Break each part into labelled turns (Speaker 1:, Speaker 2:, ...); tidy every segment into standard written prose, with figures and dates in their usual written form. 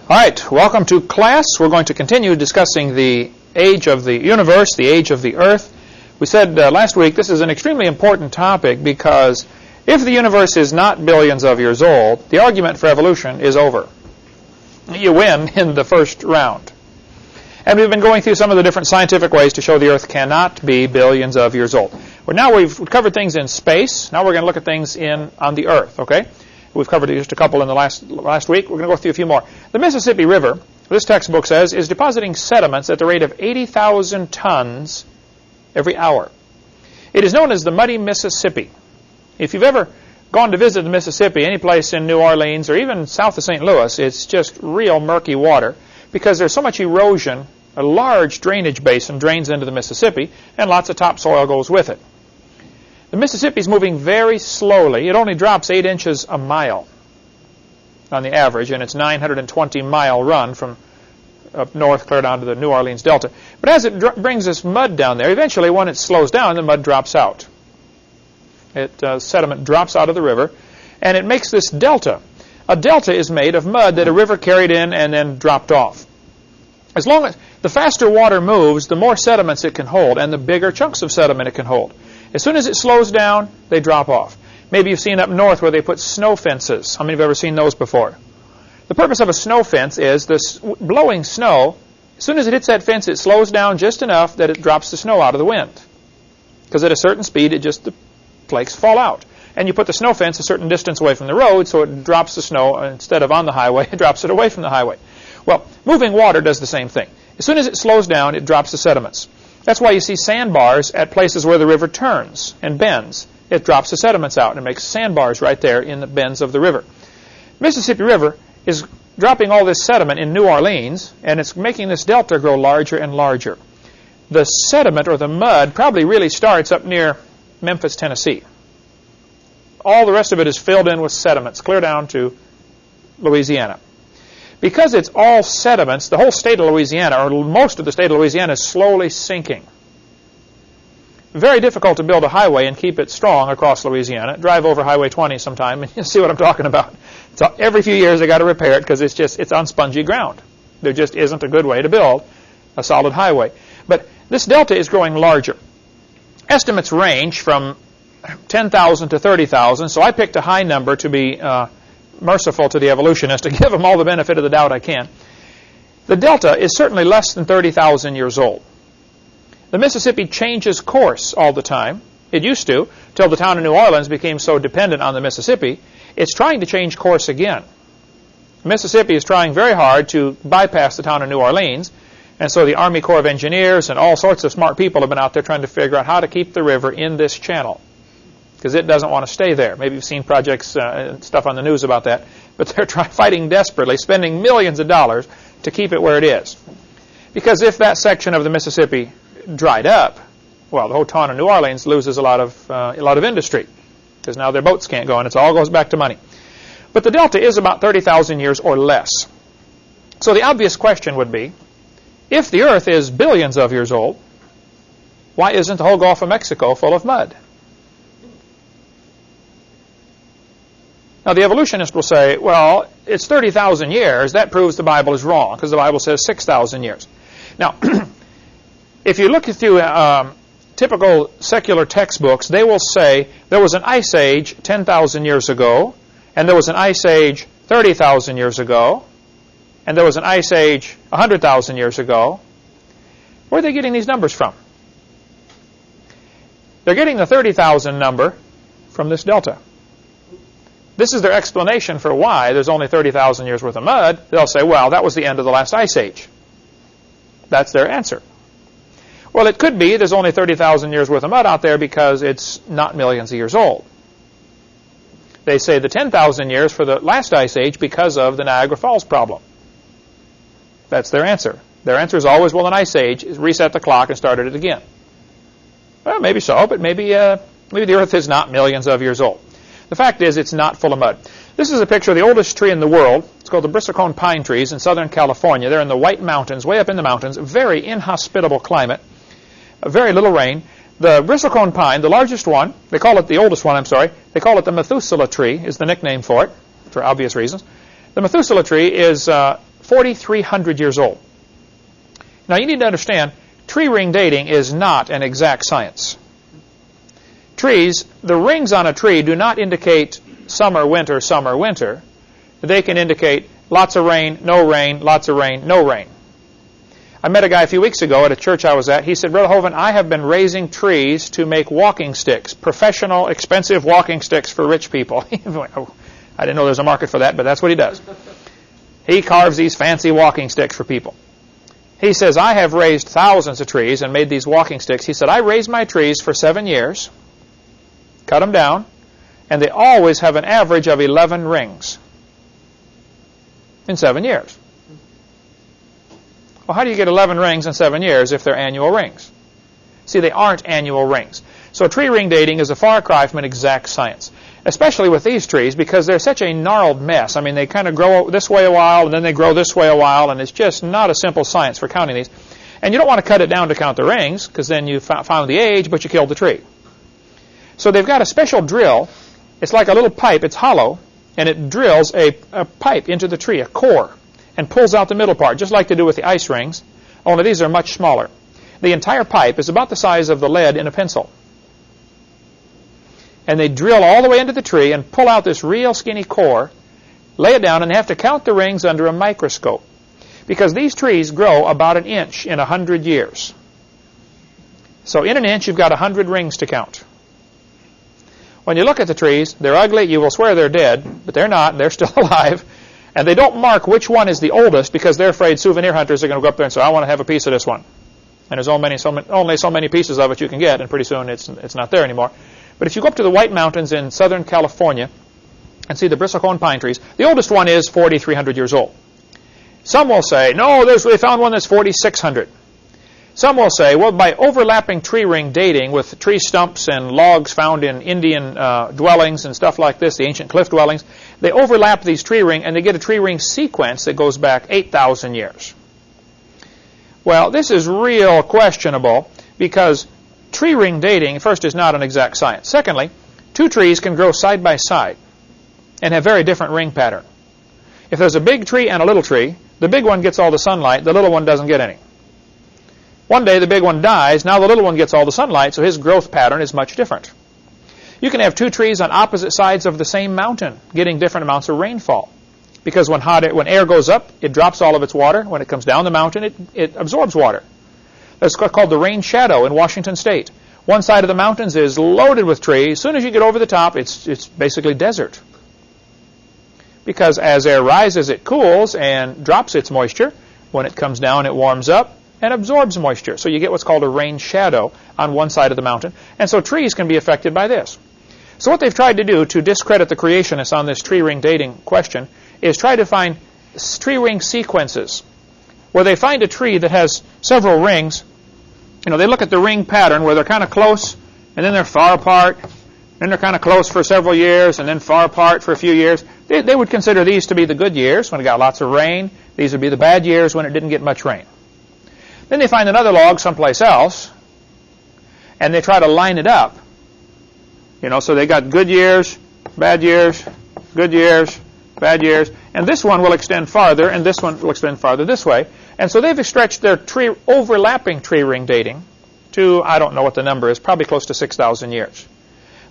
Speaker 1: All right, welcome to class. We're going to continue discussing the age of the universe, the age of the earth. We said last week this is an extremely important topic because if the universe is not billions of years old, the argument for evolution is over. You win in the first round. And we've been going through some of the different scientific ways to show the earth cannot be billions of years old. Well, now we've covered things in space. Now we're going to look at things on the earth, okay? We've covered just a couple in the last week. We're going to go through a few more. The Mississippi River, this textbook says, is depositing sediments at the rate of 80,000 tons every hour. It is known as the Muddy Mississippi. If you've ever gone to visit the Mississippi, any place in New Orleans or even south of St. Louis, it's just real murky water because there's so much erosion. A large drainage basin drains into the Mississippi, and lots of topsoil goes with it. The Mississippi is moving very slowly. It only drops 8 inches a mile on the average in its 920-mile run from up north clear down to the New Orleans Delta. But as it brings this mud down there, eventually when it slows down, the mud drops out. Sediment drops out of the river, and it makes this delta. A delta is made of mud that a river carried in and then dropped off. As long as the faster water moves, the more sediments it can hold, and the bigger chunks of sediment it can hold. As soon as it slows down, they drop off. Maybe you've seen up north where they put snow fences. How many have ever seen those before? The purpose of a snow fence is the blowing snow, as soon as it hits that fence, it slows down just enough that it drops the snow out of the wind. Because at a certain speed, the flakes fall out. And you put the snow fence a certain distance away from the road, so it drops the snow, instead of on the highway, it drops it away from the highway. Well, moving water does the same thing. As soon as it slows down, it drops the sediments. That's why you see sandbars at places where the river turns and bends. It drops the sediments out and it makes sandbars right there in the bends of the river. Mississippi River is dropping all this sediment in New Orleans, and it's making this delta grow larger and larger. The sediment, or the mud, probably really starts up near Memphis, Tennessee. All the rest of it is filled in with sediments, clear down to Louisiana. Because it's all sediments, the whole state of Louisiana, or most of the state of Louisiana, is slowly sinking. Very difficult to build a highway and keep it strong across Louisiana. Drive over Highway 20 sometime and you'll see what I'm talking about. So every few years they got to repair it because it's on spongy ground. There just isn't a good way to build a solid highway. But this delta is growing larger. Estimates range from 10,000 to 30,000, so I picked a high number to be merciful to the evolutionists, to give them all the benefit of the doubt I can. The delta is certainly less than 30,000 years old. The Mississippi changes course all the time. It used to, till the town of New Orleans became so dependent on the Mississippi. It's trying to change course again. Mississippi is trying very hard to bypass the town of New Orleans, and so the Army Corps of Engineers and all sorts of smart people have been out there trying to figure out how to keep the river in this channel, because it doesn't want to stay there. Maybe you've seen projects and stuff on the news about that. But they're fighting desperately, spending millions of dollars to keep it where it is. Because if that section of the Mississippi dried up, well, the whole town of New Orleans loses a lot of industry, because now their boats can't go, and it all goes back to money. But the delta is about 30,000 years or less. So the obvious question would be, if the earth is billions of years old, why isn't the whole Gulf of Mexico full of mud? Now, the evolutionist will say, well, it's 30,000 years. That proves the Bible is wrong, because the Bible says 6,000 years. Now, if you look through typical secular textbooks, they will say there was an ice age 10,000 years ago, and there was an ice age 30,000 years ago, and there was an ice age 100,000 years ago. Where are they getting these numbers from? They're getting the 30,000 number from this delta. This is their explanation for why there's only 30,000 years worth of mud. They'll say, well, that was the end of the last ice age. That's their answer. Well, it could be there's only 30,000 years worth of mud out there because it's not millions of years old. They say the 10,000 years for the last ice age because of the Niagara Falls problem. That's their answer. Their answer is always, well, an ice age reset the clock and started it again. Well, maybe so, but maybe the earth is not millions of years old. The fact is, it's not full of mud. This is a picture of the oldest tree in the world. It's called the bristlecone pine trees in Southern California. They're in the White Mountains, way up in the mountains. Very inhospitable climate. Very little rain. The bristlecone pine, the largest one, they call it the oldest one, I'm sorry. They call it the Methuselah tree, is the nickname for it, for obvious reasons. The Methuselah tree is 4,300 years old. Now you need to understand, tree ring dating is not an exact science. Trees, the rings on a tree do not indicate summer, winter, summer, winter. They can indicate lots of rain, lots of rain, no rain. I met a guy a few weeks ago at a church I was at. He said, Brother Hovind, I have been raising trees to make walking sticks, professional, expensive walking sticks for rich people. Oh, I didn't know there was a market for that, but that's what he does. He carves these fancy walking sticks for people. He says, I have raised thousands of trees and made these walking sticks. He said, I raised my trees for 7 years, cut them down, and they always have an average of 11 rings in 7 years. Well, how do you get 11 rings in 7 years if they're annual rings? See, they aren't annual rings. So tree ring dating is a far cry from an exact science, especially with these trees because they're such a gnarled mess. I mean, they kind of grow this way a while, and then they grow this way a while, and it's just not a simple science for counting these. And you don't want to cut it down to count the rings because then you found the age, but you killed the tree. So they've got a special drill. It's like a little pipe. It's hollow, and it drills a pipe into the tree, a core, and pulls out the middle part, just like they do with the ice rings, only these are much smaller. The entire pipe is about the size of the lead in a pencil. And they drill all the way into the tree and pull out this real skinny core, lay it down, and they have to count the rings under a microscope. Because these trees grow about an inch in 100 years. So in an inch, you've got 100 rings to count. When you look at the trees, they're ugly. You will swear they're dead, but they're not. They're still alive. And they don't mark which one is the oldest because they're afraid souvenir hunters are going to go up there and say, I want to have a piece of this one. And there's only so many pieces of it you can get, and pretty soon it's not there anymore. But if you go up to the White Mountains in Southern California and see the bristlecone pine trees, the oldest one is 4,300 years old. Some will say, no, they found one that's 4,600. Some will say, well, by overlapping tree ring dating with tree stumps and logs found in Indian dwellings and stuff like this, the ancient cliff dwellings, they overlap these tree ring and they get a tree ring sequence that goes back 8,000 years. Well, this is real questionable because tree ring dating, first, is not an exact science. Secondly, two trees can grow side by side and have very different ring pattern. If there's a big tree and a little tree, the big one gets all the sunlight, the little one doesn't get any. One day the big one dies, now the little one gets all the sunlight, so his growth pattern is much different. You can have two trees on opposite sides of the same mountain getting different amounts of rainfall. Because when air goes up, it drops all of its water. When it comes down the mountain, it absorbs water. That's called the rain shadow in Washington State. One side of the mountains is loaded with trees. As soon as you get over the top, it's basically desert. Because as air rises, it cools and drops its moisture. When it comes down, it warms up and absorbs moisture. So you get what's called a rain shadow on one side of the mountain. And so trees can be affected by this. So what they've tried to do to discredit the creationists on this tree ring dating question is try to find tree ring sequences where they find a tree that has several rings. You know, they look at the ring pattern where they're kind of close and then they're far apart. Then they're kind of close for several years and then far apart for a few years. They would consider these to be the good years when it got lots of rain. These would be the bad years when it didn't get much rain. Then they find another log someplace else, and they try to line it up. You know, so they got good years, bad years, good years, bad years, and this one will extend farther, and this one will extend farther this way. And so they've stretched their overlapping tree ring dating to, I don't know what the number is, probably close to 6,000 years.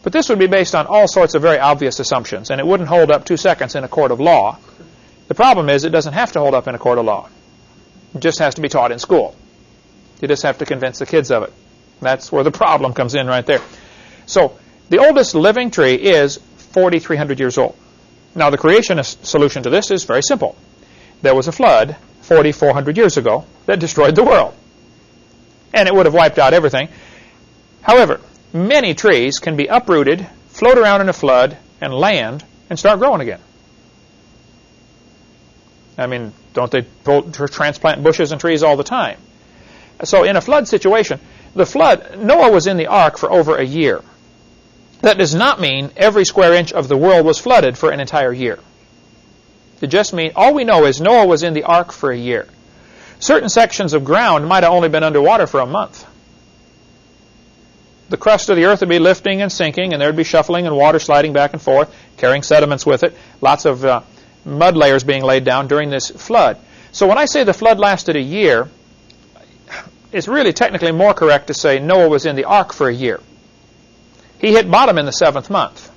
Speaker 1: But this would be based on all sorts of very obvious assumptions, and it wouldn't hold up 2 seconds in a court of law. The problem is it doesn't have to hold up in a court of law. It just has to be taught in school. You just have to convince the kids of it. That's where the problem comes in right there. So the oldest living tree is 4,300 years old. Now the creationist solution to this is very simple. There was a flood 4,400 years ago that destroyed the world. And it would have wiped out everything. However, many trees can be uprooted, float around in a flood, and land, and start growing again. I mean, don't they transplant bushes and trees all the time? So in a flood situation, Noah was in the ark for over a year. That does not mean every square inch of the world was flooded for an entire year. It just means, all we know is Noah was in the ark for a year. Certain sections of ground might have only been underwater for a month. The crust of the earth would be lifting and sinking, and there would be shuffling and water sliding back and forth, carrying sediments with it, lots of mud layers being laid down during this flood. So when I say the flood lasted a year, it's really technically more correct to say Noah was in the ark for a year. He hit bottom in the 7th month.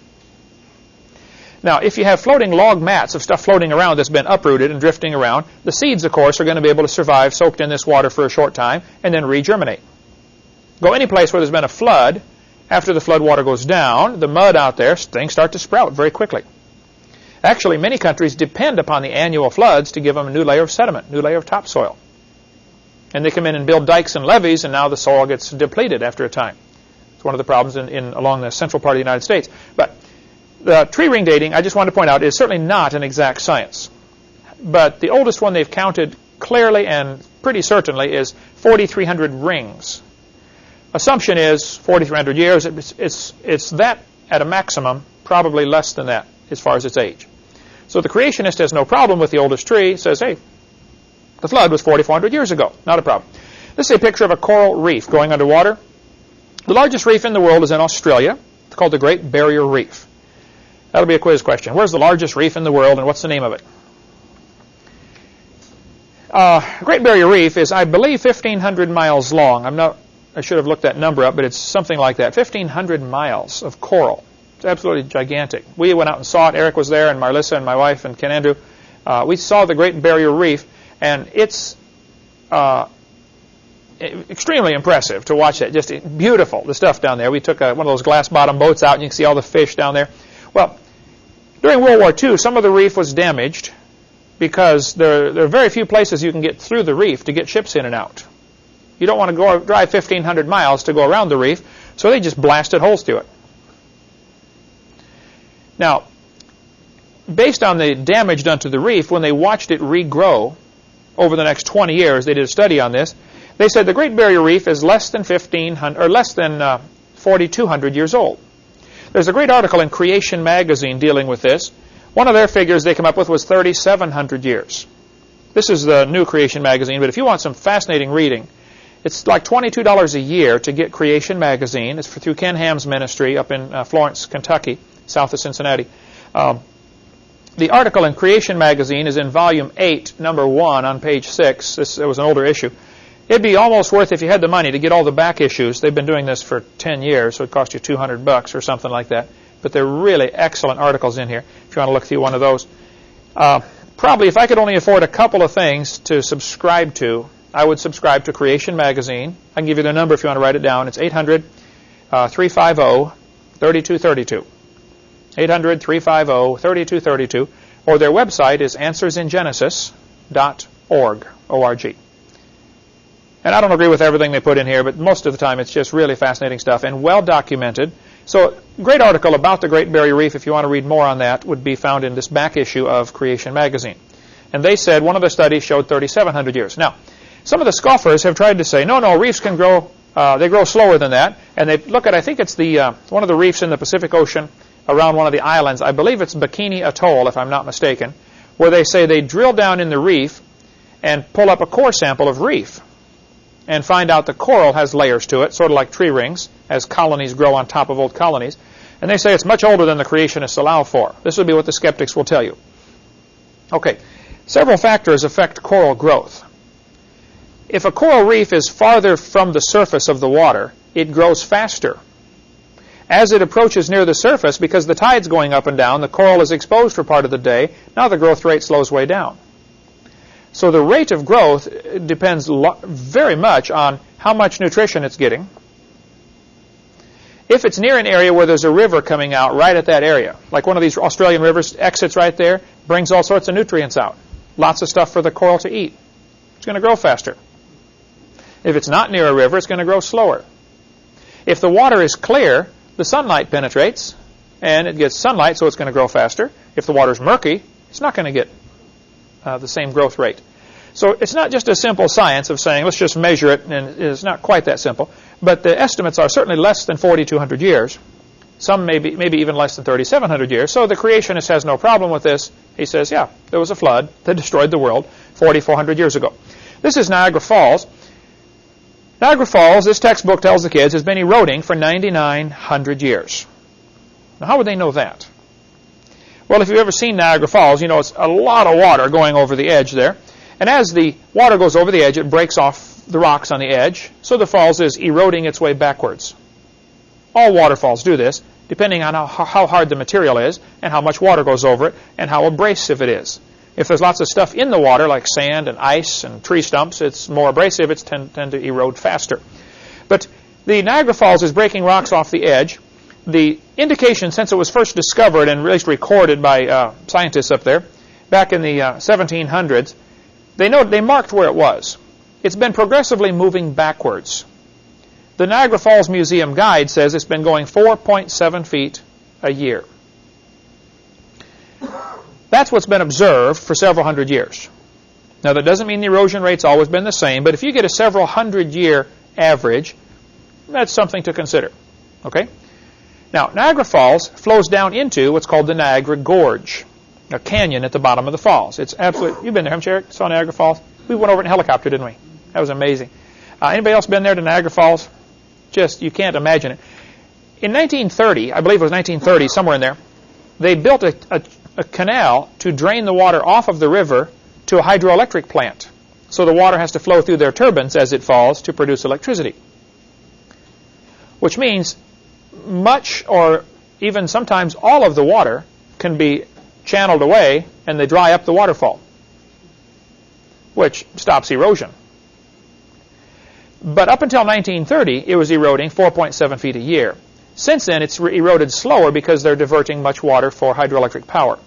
Speaker 1: Now, if you have floating log mats of stuff floating around that's been uprooted and drifting around, the seeds, of course, are going to be able to survive soaked in this water for a short time and then regerminate. Go any place where there's been a flood, after the flood water goes down, the mud out there, things start to sprout very quickly. Actually, many countries depend upon the annual floods to give them a new layer of sediment, new layer of topsoil. And they come in and build dikes and levees, and now the soil gets depleted after a time. It's one of the problems along the central part of the United States. But the tree ring dating, I just want to point out, is certainly not an exact science. But the oldest one they've counted clearly and pretty certainly is 4,300 rings. Assumption is 4,300 years. It's that at a maximum, probably less than that as far as its age. So the creationist has no problem with the oldest tree. Says, hey, the flood was 4,400 years ago. Not a problem. This is a picture of a coral reef going underwater. The largest reef in the world is in Australia. It's called the Great Barrier Reef. That'll be a quiz question. Where's the largest reef in the world, and what's the name of it? Great Barrier Reef is, I believe, 1,500 miles long. I should have looked that number up, but it's something like that. 1,500 miles of coral. It's absolutely gigantic. We went out and saw it. Eric was there, and Marlissa and my wife and Ken Andrew. We saw the Great Barrier Reef, and it's extremely impressive to watch that. Just beautiful, the stuff down there. We took one of those glass-bottom boats out, and you can see all the fish down there. Well, during World War II, some of the reef was damaged because there are very few places you can get through the reef to get ships in and out. You don't want to drive 1,500 miles to go around the reef, so they just blasted holes through it. Now, based on the damage done to the reef, when they watched it regrow over the next 20 years, they did a study on this. They said the Great Barrier Reef is less than 4,200 years old. There's a great article in Creation magazine dealing with this. One of their figures they came up with was 3,700 years. This is the new Creation magazine, but if you want some fascinating reading, it's like $22 a year to get Creation magazine. It's through Ken Ham's ministry up in Florence, Kentucky, south of Cincinnati. The article in Creation magazine is in volume 8, number 1, on page 6. It was an older issue. It'd be almost worth, if you had the money, to get all the back issues. They've been doing this for 10 years, so it cost you $200 or something like that. But they're really excellent articles in here, if you want to look through one of those. Probably, if I could only afford a couple of things to subscribe to, I would subscribe to Creation magazine. I can give you their number if you want to write it down. It's 800-350-3232. 800-350-3232. Or their website is answersingenesis.org. O-R-G. And I don't agree with everything they put in here, but most of the time it's just really fascinating stuff and well documented. So, great article about the Great Barrier Reef, if you want to read more on that, would be found in this back issue of Creation magazine. And they said one of the studies showed 3,700 years. Now, some of the scoffers have tried to say, no, reefs can grow, they grow slower than that. And they look at, I think it's one of the reefs in the Pacific Ocean around one of the islands. I believe it's Bikini Atoll, if I'm not mistaken, where they say they drill down in the reef and pull up a core sample of reef and find out the coral has layers to it, sort of like tree rings, as colonies grow on top of old colonies. And they say it's much older than the creationists allow for. This would be what the skeptics will tell you. Okay, several factors affect coral growth. If a coral reef is farther from the surface of the water, it grows faster. As it approaches near the surface, because the tide's going up and down, the coral is exposed for part of the day. Now the growth rate slows way down. So the rate of growth depends very much on how much nutrition it's getting. If it's near an area where there's a river coming out right at that area, like one of these Australian rivers exits right there, brings all sorts of nutrients out. Lots of stuff for the coral to eat. It's going to grow faster. If it's not near a river, it's going to grow slower. If the water is clear, the sunlight penetrates, and it gets sunlight, so it's going to grow faster. If the water is murky, it's not going to get the same growth rate. So it's not just a simple science of saying, let's just measure it, and it's not quite that simple. But the estimates are certainly less than 4,200 years. Some maybe even less than 3,700 years. So the creationist has no problem with this. He says, yeah, there was a flood that destroyed the world 4,400 years ago. This is Niagara Falls. Niagara Falls, this textbook tells the kids, has been eroding for 9,900 years. Now, how would they know that? Well, if you've ever seen Niagara Falls, you know it's a lot of water going over the edge there. And as the water goes over the edge, it breaks off the rocks on the edge, so the falls is eroding its way backwards. All waterfalls do this, depending on how hard the material is, and how much water goes over it, and how abrasive it is. If there's lots of stuff in the water, like sand and ice and tree stumps, it's more abrasive, it's tend to erode faster. But the Niagara Falls is breaking rocks off the edge. The indication, since it was first discovered and at least recorded by scientists up there, back in the 1700s, they marked where it was. It's been progressively moving backwards. The Niagara Falls Museum Guide says it's been going 4.7 feet a year. That's what's been observed for several hundred years. Now, that doesn't mean the erosion rate's always been the same, but if you get a several hundred-year average, that's something to consider. Okay? Now, Niagara Falls flows down into what's called the Niagara Gorge, a canyon at the bottom of the falls. It's absolute. You've been there, haven't you, Eric? Saw Niagara Falls? We went over it in a helicopter, didn't we? That was amazing. Anybody else been there to Niagara Falls? Just, you can't imagine it. In 1930, I believe it was 1930, somewhere in there, they built a canal to drain the water off of the river to a hydroelectric plant. So the water has to flow through their turbines as it falls to produce electricity. Which means much or even sometimes all of the water can be channeled away and they dry up the waterfall, which stops erosion. But up until 1930, it was eroding 4.7 feet a year. Since then, it's eroded slower because they're diverting much water for hydroelectric power.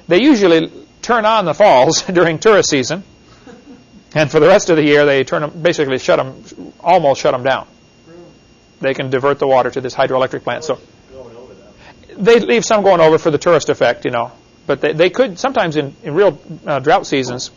Speaker 1: They usually turn on the falls during tourist season, and for the rest of the year, they basically almost shut them down. They can divert the water to this hydroelectric plant. So they leave some going over for the tourist effect, but they could sometimes in real drought seasons,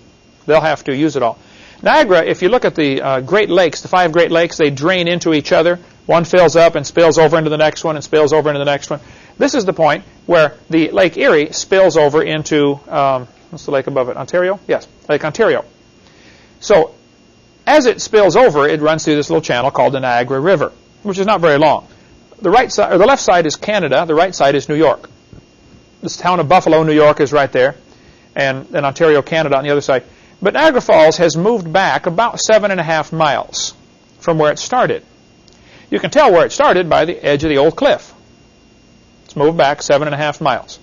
Speaker 1: they'll have to use it all. Niagara, if you look at the Great Lakes, the 5 Great Lakes, they drain into each other. One fills up and spills over into the next one and spills over into the next one. This is the point where the Lake Erie spills over into, what's the lake above it, Ontario? Yes, Lake Ontario. So as it spills over, it runs through this little channel called the Niagara River, which is not very long. The right side, or the left side is Canada, the right side is New York. This town of Buffalo, New York is right there, and then Ontario, Canada on the other side. But Niagara Falls has moved back about 7.5 miles from where it started. You can tell where it started by the edge of the old cliff. It's moved back 7.5 miles.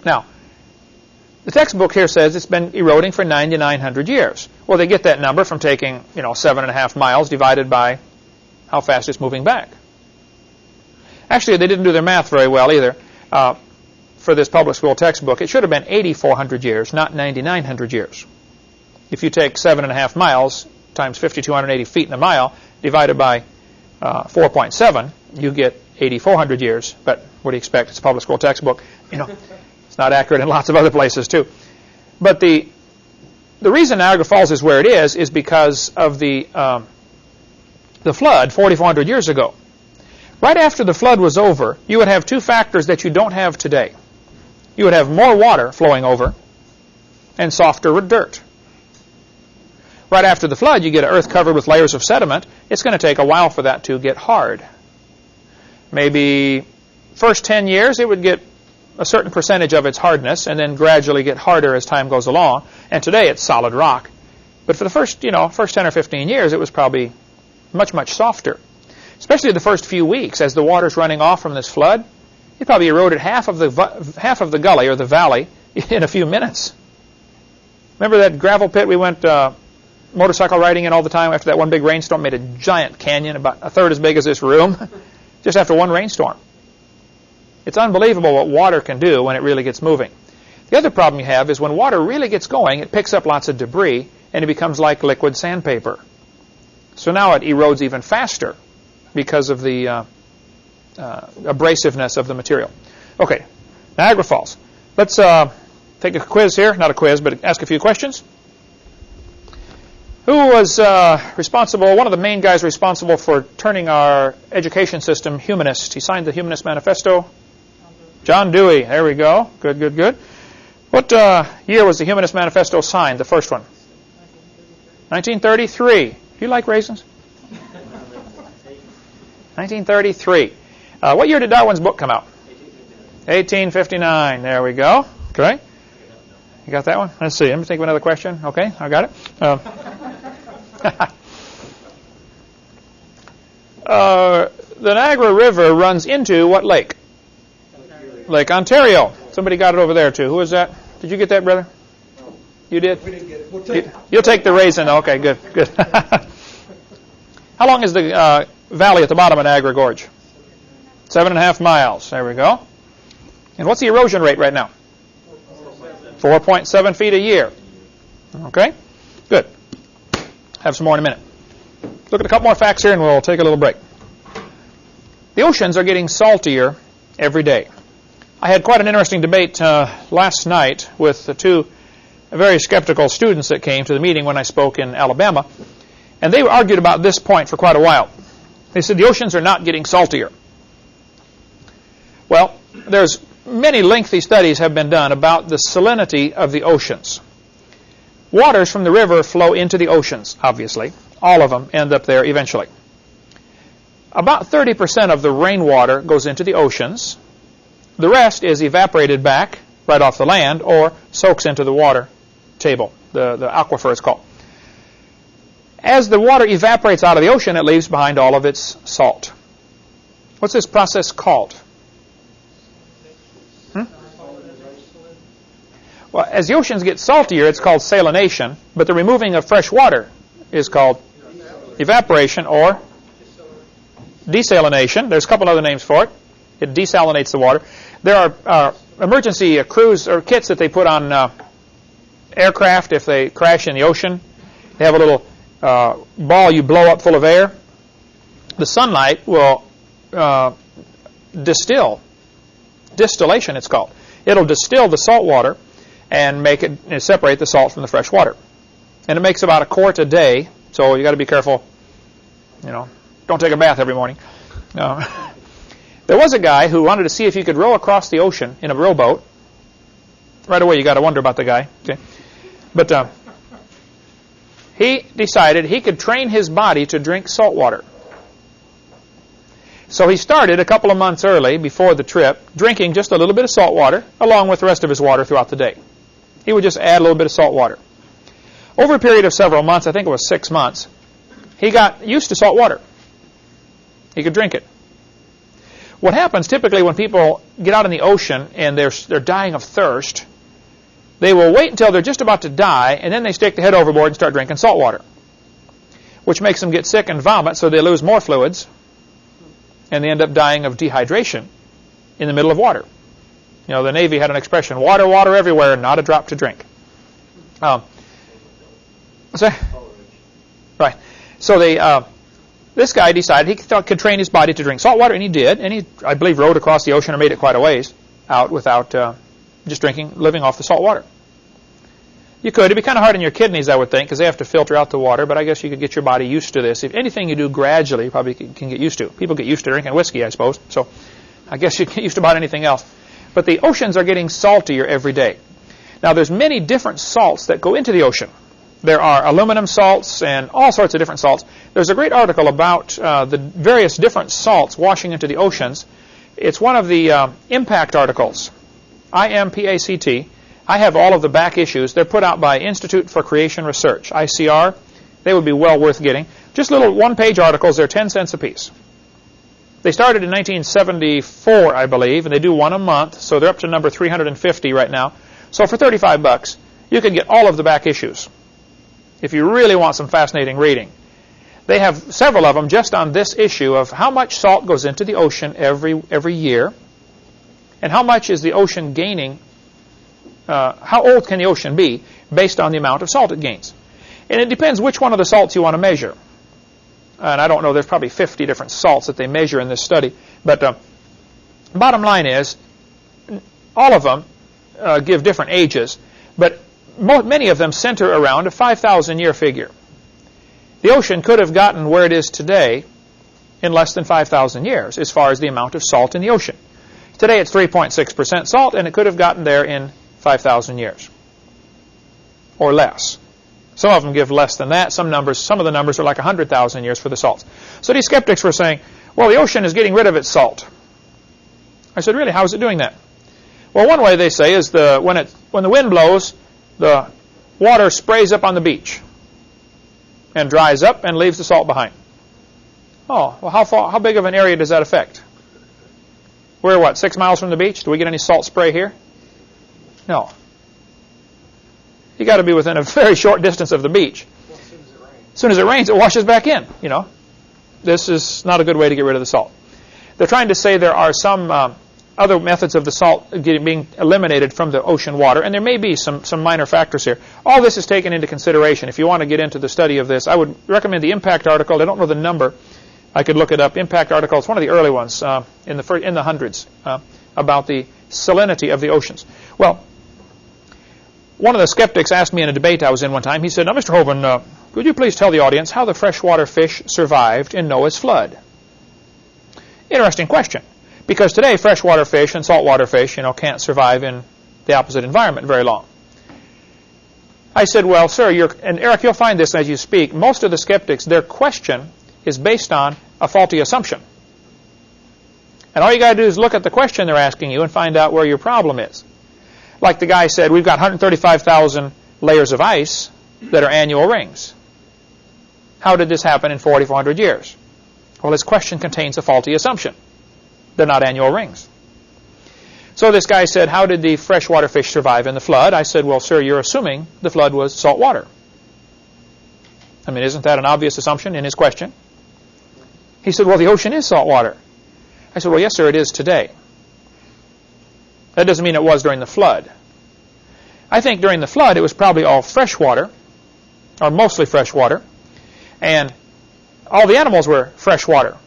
Speaker 1: Now, the textbook here says it's been eroding for 9,900 years. Well, they get that number from taking, 7.5 miles divided by how fast it's moving back. Actually, they didn't do their math very well either. For this public school textbook, it should have been 8,400 years, not 9,900 years. If you take 7.5 miles times 5,280 feet in a mile divided by 4.7, you get 8,400 years. But what do you expect? It's a public school textbook. It's not accurate in lots of other places too. But the reason Niagara Falls is where it is because of the flood 4,400 years ago. Right after the flood was over, you would have 2 factors that you don't have today. You would have more water flowing over and softer dirt. Right after the flood, you get an earth covered with layers of sediment. It's going to take a while for that to get hard. Maybe first 10 years, it would get a certain percentage of its hardness and then gradually get harder as time goes along. And today, it's solid rock. But for the first 10 or 15 years, it was probably much, much softer. Especially the first few weeks, as the water's running off from this flood, it probably eroded half of the gully or the valley in a few minutes. Remember that gravel pit we went motorcycle riding in all the time after that one big rainstorm? Made a giant canyon about a third as big as this room just after one rainstorm. It's unbelievable what water can do when it really gets moving. The other problem you have is when water really gets going, it picks up lots of debris and it becomes like liquid sandpaper. So now it erodes even faster because of the abrasiveness of the material. Okay, Niagara Falls. Let's take a quiz here. Not a quiz, but ask a few questions. Who was responsible, one of the main guys responsible for turning our education system humanist? He signed the Humanist Manifesto. John Dewey. There we go. Good, good, good. What year was the Humanist Manifesto signed, the first one? 1933. Do you like raisins? 1933. What year did Darwin's book come out? 1859. There we go. Okay. You got that one? Let's see. Let me think of another question. Okay, I got it. The Niagara River runs into what lake? Lake Ontario. Somebody got it over there, too. Who was that? Did you get that, brother? You did?
Speaker 2: We didn't get it. We'll take it.
Speaker 1: You'll take the raisin. Okay, good. How long is the valley at the bottom of Niagara Gorge? 7.5 miles. There we go. And what's the erosion rate right now? 4.7 feet a year. Okay, good. Have some more in a minute. Look at a couple more facts here and we'll take a little break. The oceans are getting saltier every day. I had quite an interesting debate last night with the two very skeptical students that came to the meeting when I spoke in Alabama, and they argued about this point for quite a while. They said the oceans are not getting saltier. Well, there's many lengthy studies have been done about the salinity of the oceans. Waters from the river flow into the oceans, obviously. All of them end up there eventually. About 30% of the rainwater goes into the oceans. The rest is evaporated back right off the land or soaks into the water table, the aquifer is called. As the water evaporates out of the ocean, it leaves behind all of its salt. What's this process called? Well, as the oceans get saltier, it's called salination, but the removing of fresh water is called evaporation or desalination. There's a couple other names for it. It desalinates the water. There are emergency crews or kits that they put on aircraft if they crash in the ocean. They have a little ball you blow up full of air. The sunlight will distill. Distillation, it's called. It'll distill the salt water and make it separate the salt from the fresh water. And it makes about a quart a day, so you got to be careful. Don't take a bath every morning. There was a guy who wanted to see if he could row across the ocean in a rowboat. Right away, you got to wonder about the guy. Okay, but he decided he could train his body to drink salt water. So he started a couple of months early before the trip, drinking just a little bit of salt water along with the rest of his water throughout the day. He would just add a little bit of salt water. Over a period of several months, I think it was 6 months, he got used to salt water. He could drink it. What happens typically when people get out in the ocean and they're dying of thirst, they will wait until they're just about to die, and then they stick the head overboard and start drinking salt water, which makes them get sick and vomit, so they lose more fluids, and they end up dying of dehydration in the middle of water. The Navy had an expression, water, water everywhere, not a drop to drink. What's that? Right. So this guy decided he could train his body to drink salt water, and he did. And he, I believe, rowed across the ocean or made it quite a ways out without just living off the salt water. You could. It'd be kind of hard on your kidneys, I would think, because they have to filter out the water, but I guess you could get your body used to this. If anything you do gradually, you probably can get used to. People get used to drinking whiskey, I suppose. So I guess you get used to about anything else. But the oceans are getting saltier every day. Now, there's many different salts that go into the ocean. There are aluminum salts and all sorts of different salts. There's a great article about the various different salts washing into the oceans. It's one of the impact articles, IMPACT. I have all of the back issues. They're put out by Institute for Creation Research, ICR. They would be well worth getting. Just little one-page articles. They're 10 cents apiece. They started in 1974, I believe, and they do one a month, so they're up to number 350 right now. So for $35, you can get all of the back issues if you really want some fascinating reading. They have several of them just on this issue of how much salt goes into the ocean every year, and how much is the ocean gaining, how old can the ocean be based on the amount of salt it gains. And it depends which one of the salts you want to measure. And I don't know, there's probably 50 different salts that they measure in this study. But bottom line is, all of them give different ages, but many of them center around a 5,000-year figure. The ocean could have gotten where it is today in less than 5,000 years as far as the amount of salt in the ocean. Today it's 3.6% salt, and it could have gotten there in 5,000 years or less. Some of them give less than that. Some of the numbers are like 100,000 years for the salts. So these skeptics were saying, well, the ocean is getting rid of its salt. I said, really, how is it doing that? Well, one way they say is when the wind blows, the water sprays up on the beach and dries up and leaves the salt behind. Oh, well, how big of an area does that affect? We're, what, 6 miles from the beach? Do we get any salt spray here? No. You got to be within a very short distance of the beach.
Speaker 2: Well, as soon as it rains.
Speaker 1: As soon as it rains, it washes back in, you know. This is not a good way to get rid of the salt. They're trying to say there are some other methods of the salt being eliminated from the ocean water, and there may be some minor factors here. All this is taken into consideration. If you want to get into the study of this, I would recommend the Impact article. I don't know the number. I could look it up. Impact article. It's one of the early ones in the hundreds about the salinity of the oceans. Well, one of the skeptics asked me in a debate I was in one time. He said, "Now, Mr. Hovind, would you please tell the audience how the freshwater fish survived in Noah's flood?" Interesting question, because today freshwater fish and saltwater fish, can't survive in the opposite environment very long. I said, "Well, sir, and Eric, you'll find this as you speak. Most of the skeptics, their question is based on a faulty assumption. And all you got to do is look at the question they're asking you and find out where your problem is. Like the guy said, we've got 135,000 layers of ice that are annual rings. How did this happen in 4,400 years? Well, his question contains a faulty assumption. They're not annual rings. So this guy said, how did the freshwater fish survive in the flood? I said, well, sir, you're assuming the flood was salt water. I mean, isn't that an obvious assumption in his question? He said, well, the ocean is salt water. I said, well, yes, sir, it is today. That doesn't mean it was during the flood. I think during the flood it was probably all fresh water, or mostly fresh water, and all the animals were fresh water.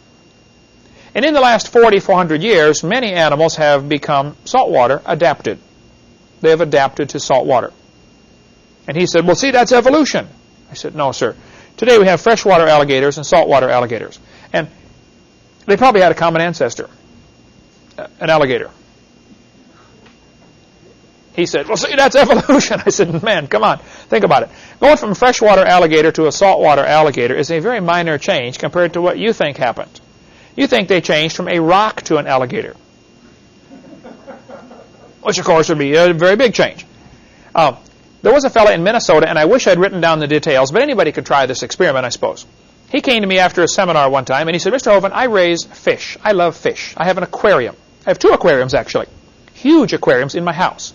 Speaker 1: And in the last 4,400 years, many animals have become saltwater adapted. They have adapted to salt water. And he said, well, see, that's evolution. I said, no, sir. Today we have freshwater alligators and saltwater alligators. And they probably had a common ancestor, an alligator. He said, well, see, that's evolution. I said, man, come on, think about it. Going from a freshwater alligator to a saltwater alligator is a very minor change compared to what you think happened. You think they changed from a rock to an alligator, which, of course, would be a very big change. There was a fellow in Minnesota, and I wish I'd written down the details, but anybody could try this experiment, I suppose. He came to me after a seminar one time, and he said, Mr. Hovind, I raise fish. I love fish. I have an aquarium. I have 2 aquariums, actually, huge aquariums in my house.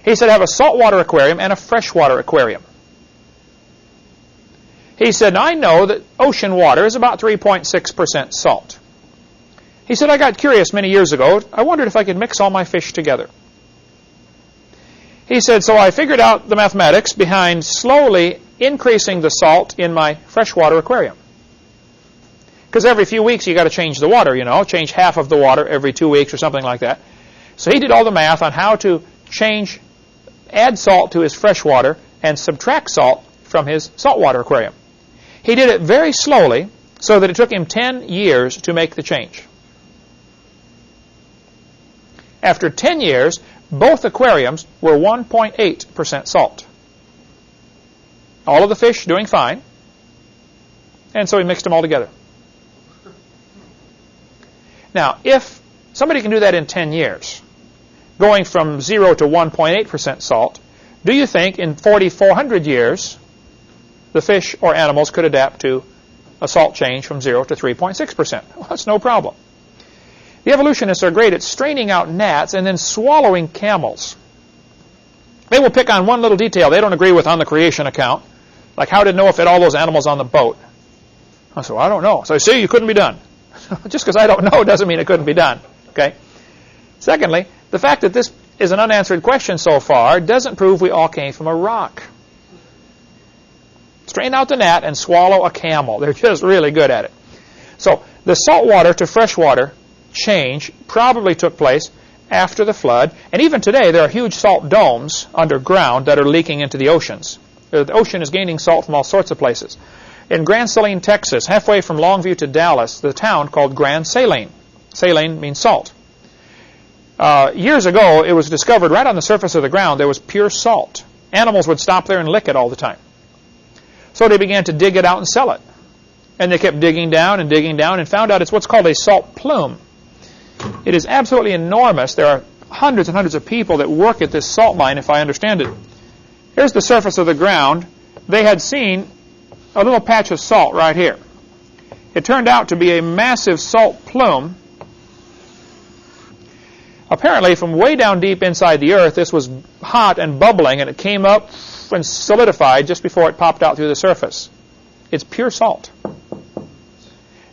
Speaker 1: He said, I have a saltwater aquarium and a freshwater aquarium. He said, now I know that ocean water is about 3.6% salt. He said, I got curious many years ago. I wondered if I could mix all my fish together. He said, so I figured out the mathematics behind slowly increasing the salt in my freshwater aquarium. Because every few weeks you got to change the water, change half of the water every 2 weeks or something like that. So he did all the math on how to add salt to his freshwater and subtract salt from his saltwater aquarium. He did it very slowly so that it took him 10 years to make the change. After 10 years, both aquariums were 1.8% salt. All of the fish doing fine, and so he mixed them all together. Now, if somebody can do that in 10 years, going from 0 to 1.8% salt, do you think in 4,400 years the fish or animals could adapt to a salt change from 0 to 3.6%? Well, that's no problem. The evolutionists are great at straining out gnats and then swallowing camels. They will pick on one little detail they don't agree with on the creation account, like how did Noah fit all those animals on the boat? I said, well, I don't know. So I see, you couldn't be done. Just because I don't know doesn't mean it couldn't be done. Okay. Secondly, the fact that this is an unanswered question so far doesn't prove we all came from a rock. Strain out the gnat and swallow a camel. They're just really good at it. So the saltwater to freshwater change probably took place after the flood. And even today, there are huge salt domes underground that are leaking into the oceans. The ocean is gaining salt from all sorts of places. In Grand Saline, Texas, halfway from Longview to Dallas, the town called Grand Saline. Saline means salt. Years ago, it was discovered right on the surface of the ground there was pure salt. Animals would stop there and lick it all the time. So they began to dig it out and sell it. And they kept digging down and found out it's what's called a salt plume. It is absolutely enormous. There are hundreds and hundreds of people that work at this salt mine, if I understand it Here's the surface of the ground. They had seen a little patch of salt right here. It turned out to be a massive salt plume. Apparently, from way down deep inside the earth, this was hot and bubbling, and it came up and solidified just before it popped out through the surface. It's pure salt.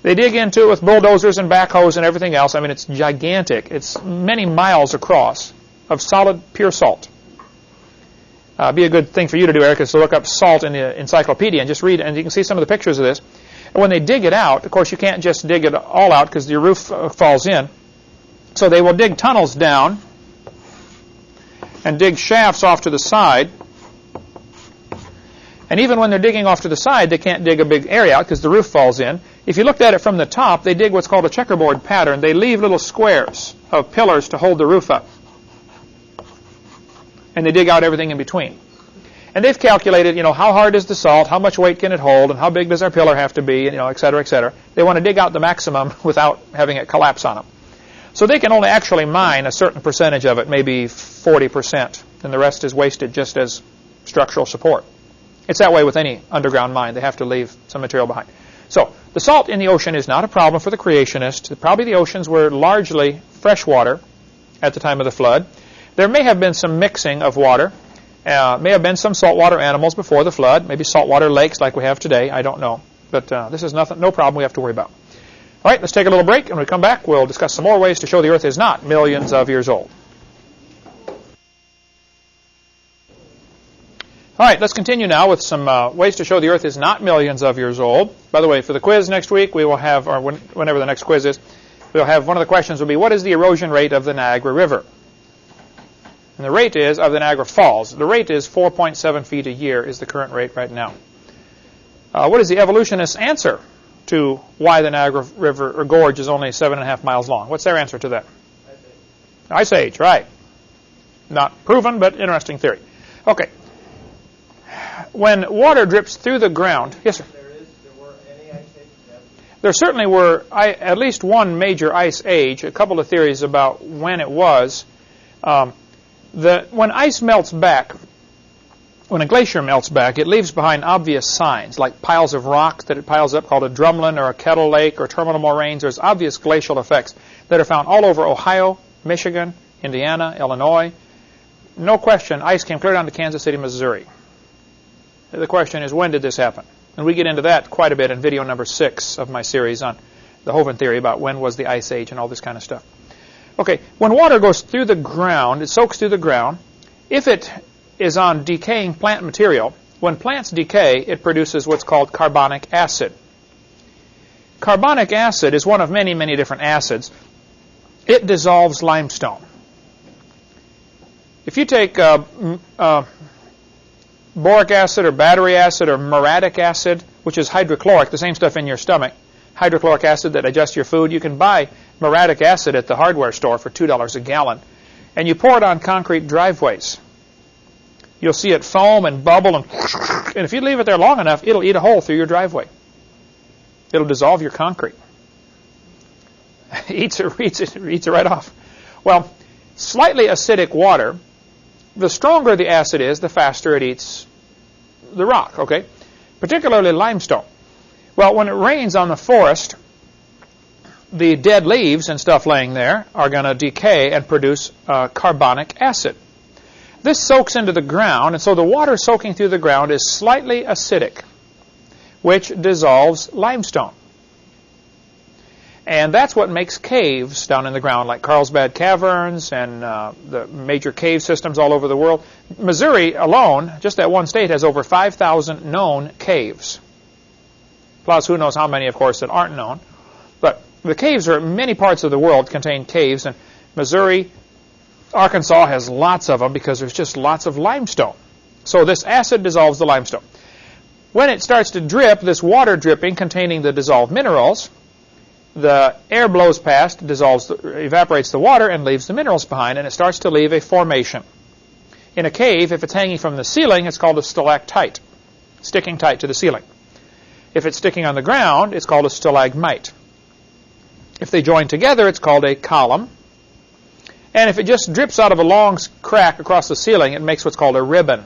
Speaker 1: They dig into it with bulldozers and backhoes and everything else. I mean, it's gigantic. It's many miles across of solid, pure salt. Be a good thing for you to do, Eric, is to look up salt in the encyclopedia and just read it, and you can see some of the pictures of this. And when they dig it out, of course, you can't just dig it all out because your roof falls in. So they will dig tunnels down and dig shafts off to the side. And even when they're digging off to the side, they can't dig a big area out because the roof falls in. If you looked at it from the top, they dig what's called a checkerboard pattern. They leave little squares of pillars to hold the roof up. And they dig out everything in between. And they've calculated, how hard is the salt, how much weight can it hold, and how big does our pillar have to be, and, et cetera, et cetera. They want to dig out the maximum without having it collapse on them. So they can only actually mine a certain percentage of it, maybe 40%, and the rest is wasted just as structural support. It's that way with any underground mine. They have to leave some material behind. So the salt in the ocean is not a problem for the creationists. Probably the oceans were largely freshwater at the time of the flood. There may have been some mixing of water. May have been some saltwater animals before the flood, maybe saltwater lakes like we have today. I don't know. But this is no problem we have to worry about. All right, let's take a little break, and when we come back, we'll discuss some more ways to show the earth is not millions of years old. All right, let's continue now with some ways to show the earth is not millions of years old. By the way, for the quiz next week, we will have, or whenever the next quiz is, we'll have one of the questions will be, what is the erosion rate of the Niagara River? And the rate is of the Niagara Falls. The rate is 4.7 feet a year is the current rate right now. What is the evolutionist's answer to why the Niagara River or gorge is only 7.5 miles long? What's their answer to that? Ice Age, right. Not proven, but interesting theory. Okay. When water drips through the ground, yes, sir.
Speaker 2: There were any ice ages then?
Speaker 1: There certainly were at least one major ice age. A couple of theories about when it was. When ice melts back, when a glacier melts back, it leaves behind obvious signs, like piles of rocks that it piles up called a drumlin or a kettle lake or terminal moraines. There's obvious glacial effects that are found all over Ohio, Michigan, Indiana, Illinois. No question, ice came clear down to Kansas City, Missouri. The question is, when did this happen? And we get into that quite a bit in video number 6 of my series on the Hovind theory about when was the ice age and all this kind of stuff. Okay, when water goes through the ground, it soaks through the ground. If it is on decaying plant material, when plants decay, it produces what's called carbonic acid. Carbonic acid is one of many, many different acids. It dissolves limestone. If you take boric acid or battery acid or muriatic acid, which is hydrochloric, the same stuff in your stomach, hydrochloric acid that digests your food, you can buy muriatic acid at the hardware store for $2 a gallon, and you pour it on concrete driveways. You'll see it foam and bubble, and if you leave it there long enough, it'll eat a hole through your driveway. It'll dissolve your concrete. eats it right off. Well, slightly acidic water, the stronger the acid is, the faster it eats the rock, okay? Particularly limestone. Well, when it rains on the forest, the dead leaves and stuff laying there are going to decay and produce carbonic acid. This soaks into the ground, and so the water soaking through the ground is slightly acidic, which dissolves limestone. And that's what makes caves down in the ground, like Carlsbad Caverns and the major cave systems all over the world. Missouri alone, just that one state, has over 5,000 known caves. Plus, who knows how many, of course, that aren't known. But the caves are, many parts of the world contain caves, and Missouri, Arkansas has lots of them because there's just lots of limestone. So this acid dissolves the limestone. When it starts to drip, this water dripping containing the dissolved minerals, the air blows past, evaporates the water, and leaves the minerals behind, and it starts to leave a formation. In a cave, if it's hanging from the ceiling, it's called a stalactite, sticking tight to the ceiling. If it's sticking on the ground, it's called a stalagmite. If they join together, it's called a column. And if it just drips out of a long crack across the ceiling, it makes what's called a ribbon.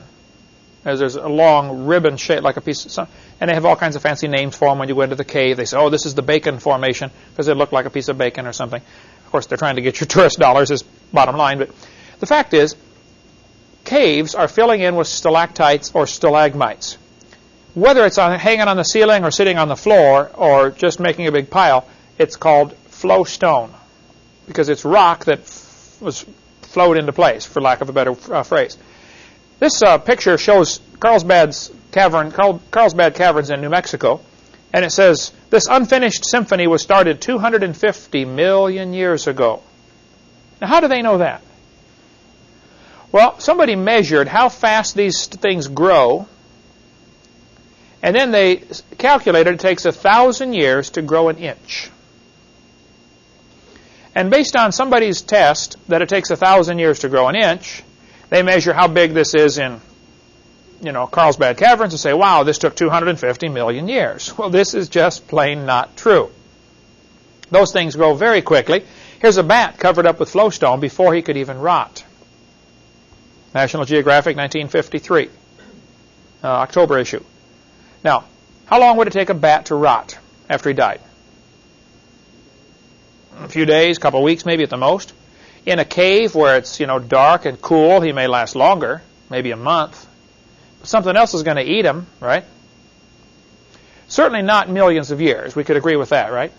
Speaker 1: as there's a long ribbon shaped like a piece of something. And they have all kinds of fancy names for them when you go into the cave. They say, oh, this is the bacon formation because it looked like a piece of bacon or something. Of course, they're trying to get your tourist dollars is bottom line. But the fact is, caves are filling in with stalactites or stalagmites. Whether it's hanging on the ceiling or sitting on the floor or just making a big pile, it's called flow stone because it's rock that was flowed into place, for lack of a better phrase. This picture shows Carlsbad Caverns in New Mexico, and it says, this unfinished symphony was started 250 million years ago. Now, how do they know that? Well, somebody measured how fast these things grow, and then they calculated it takes 1,000 years to grow an inch. And based on somebody's test that it takes 1,000 years to grow an inch, they measure how big this is in, Carlsbad Caverns and say, wow, this took 250 million years. Well, this is just plain not true. Those things grow very quickly. Here's a bat covered up with flowstone before he could even rot. National Geographic, 1953, October issue. Now, how long would it take a bat to rot after he died? A few days, a couple of weeks, maybe at the most. In a cave where it's, dark and cool, he may last longer, maybe a month. But something else is going to eat him, right? Certainly not millions of years. We could agree with that, right?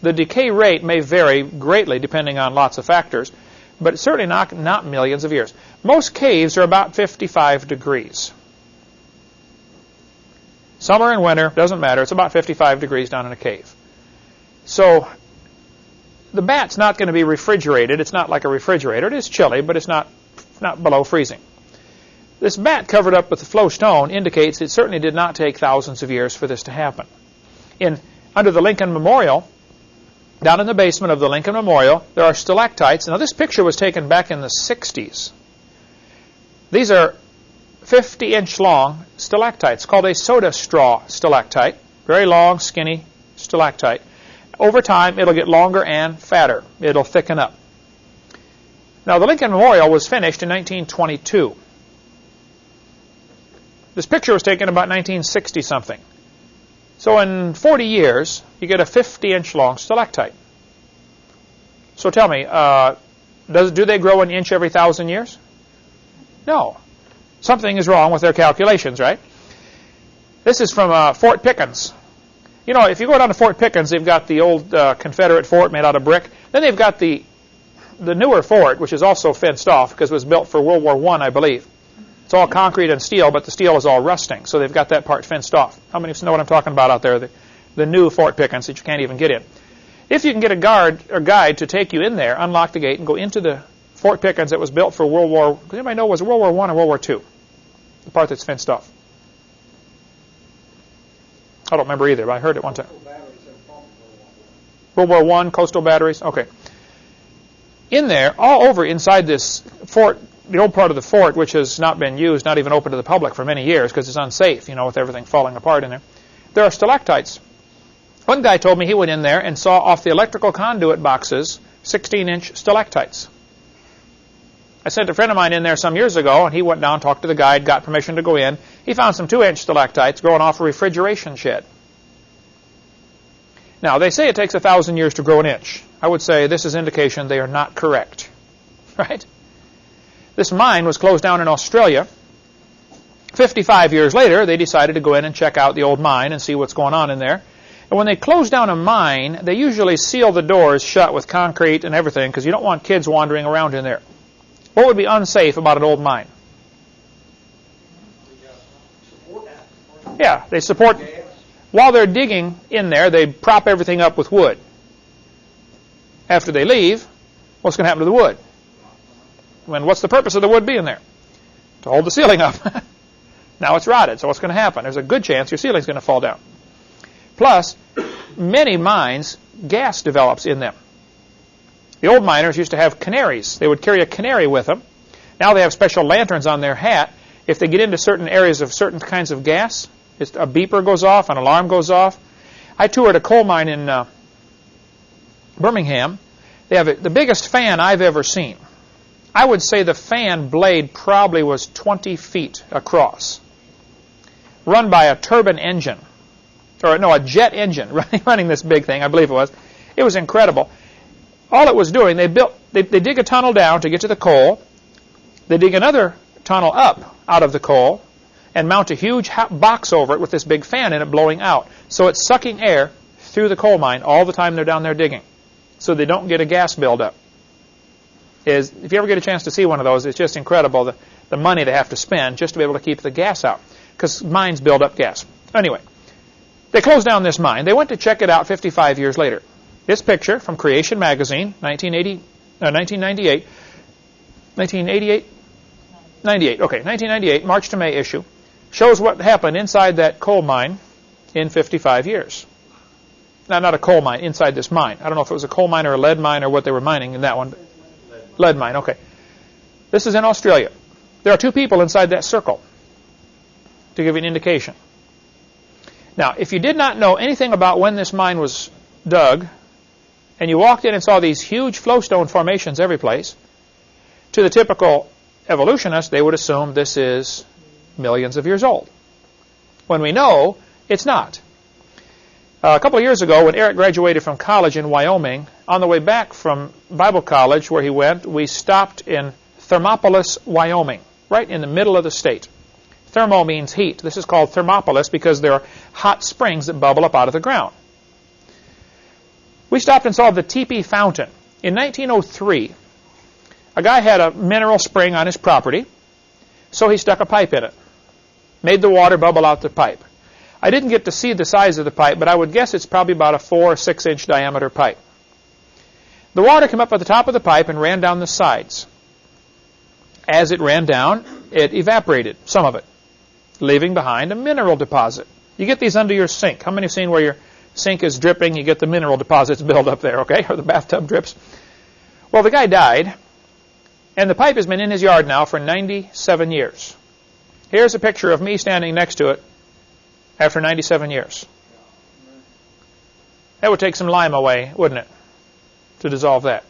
Speaker 1: The decay rate may vary greatly depending on lots of factors, but certainly not millions of years. Most caves are about 55 degrees. Summer and winter, doesn't matter. It's about 55 degrees down in a cave. So the bat's not going to be refrigerated. It's not like a refrigerator. It is chilly, but it's not below freezing. This bat covered up with the flow stone indicates it certainly did not take thousands of years for this to happen. Under the Lincoln Memorial, down in the basement of the Lincoln Memorial, there are stalactites. Now, this picture was taken back in the 60s. These are 50-inch long stalactites called a soda straw stalactite. Very long, skinny stalactite. Over time, it'll get longer and fatter. It'll thicken up. Now, the Lincoln Memorial was finished in 1922. This picture was taken about 1960-something. So in 40 years, you get a 50-inch long stalactite. So tell me, do they grow an inch every 1,000 years? No. Something is wrong with their calculations, right? This is from Fort Pickens. If you go down to Fort Pickens, they've got the old Confederate fort made out of brick. Then they've got the newer fort, which is also fenced off because it was built for World War I believe. It's all concrete and steel, but the steel is all rusting, so they've got that part fenced off. How many of you know what I'm talking about out there? The new Fort Pickens that you can't even get in. If you can get a guard or guide to take you in there, unlock the gate, and go into the Fort Pickens that was built for World War, does anybody know, was it World War I or World War II? The part that's fenced off. I don't remember either, but I heard it one time. World War I, coastal batteries? Okay. In there, all over inside this fort, the old part of the fort, which has not been used, not even open to the public for many years because it's unsafe, with everything falling apart in there are stalactites. One guy told me he went in there and saw off the electrical conduit boxes 16-inch stalactites. I sent a friend of mine in there some years ago, and he went down, talked to the guide, got permission to go in. He found some 2-inch stalactites growing off a refrigeration shed. Now, they say it takes 1,000 years to grow an inch. I would say this is indication they are not correct. Right? This mine was closed down in Australia. 55 years later, they decided to go in and check out the old mine and see what's going on in there. And when they close down a mine, they usually seal the doors shut with concrete and everything because you don't want kids wandering around in there. What would be unsafe about an old mine? Yeah, they support. While they're digging in there, they prop everything up with wood. After they leave, what's going to happen to the wood? What's the purpose of the wood being there? To hold the ceiling up. Now it's rotted, so what's going to happen? There's a good chance your ceiling's going to fall down. Plus, many mines, gas develops in them. The old miners used to have canaries. They would carry a canary with them. Now they have special lanterns on their hat. If they get into certain areas of certain kinds of gas, a beeper goes off, an alarm goes off. I toured a coal mine in Birmingham. They have the biggest fan I've ever seen. I would say the fan blade probably was 20 feet across. run by a turbine engine, or no, a jet engine running this big thing, I believe it was. It was incredible. All it was doing, they dig a tunnel down to get to the coal. They dig another tunnel up out of the coal and mount a huge box over it with this big fan in it blowing out. So it's sucking air through the coal mine all the time they're down there digging, so they don't get a gas buildup. If you ever get a chance to see one of those, it's just incredible the money they have to spend just to be able to keep the gas out, because mines build up gas. Anyway, they closed down this mine. They went to check it out 55 years later. This picture from Creation Magazine, 1998, 1998, March to May issue, shows what happened inside that coal mine in 55 years. Now, not a coal mine, inside this mine. I don't know if it was a coal mine or a lead mine or what they were mining in that one. Lead mine, okay. This is in Australia. There are two people inside that circle, to give you an indication. Now, if you did not know anything about when this mine was dug, and you walked in and saw these huge flowstone formations every place, to the typical evolutionist, they would assume this is millions of years old, when we know it's not. A couple of years ago, when Eric graduated from college in Wyoming, on the way back from Bible college where he went, we stopped in Thermopolis, Wyoming, right in the middle of the state. Thermo means heat. This is called Thermopolis because there are hot springs that bubble up out of the ground. We stopped and saw the Teepee Fountain. In 1903, a guy had a mineral spring on his property, so he stuck a pipe in it, made the water bubble out the pipe. I didn't get to see the size of the pipe, but I would guess it's probably about a 4 or 6 inch diameter pipe. The water came up at the top of the pipe and ran down the sides. As it ran down, it evaporated, some of it, leaving behind a mineral deposit. You get these under your sink. How many have seen where your sink is dripping, you get the mineral deposits build up there, okay, or the bathtub drips? Well, the guy died, and the pipe has been in his yard now for 97 years. Here's a picture of me standing next to it after 97 years. That would take some lime away, wouldn't it, to dissolve that?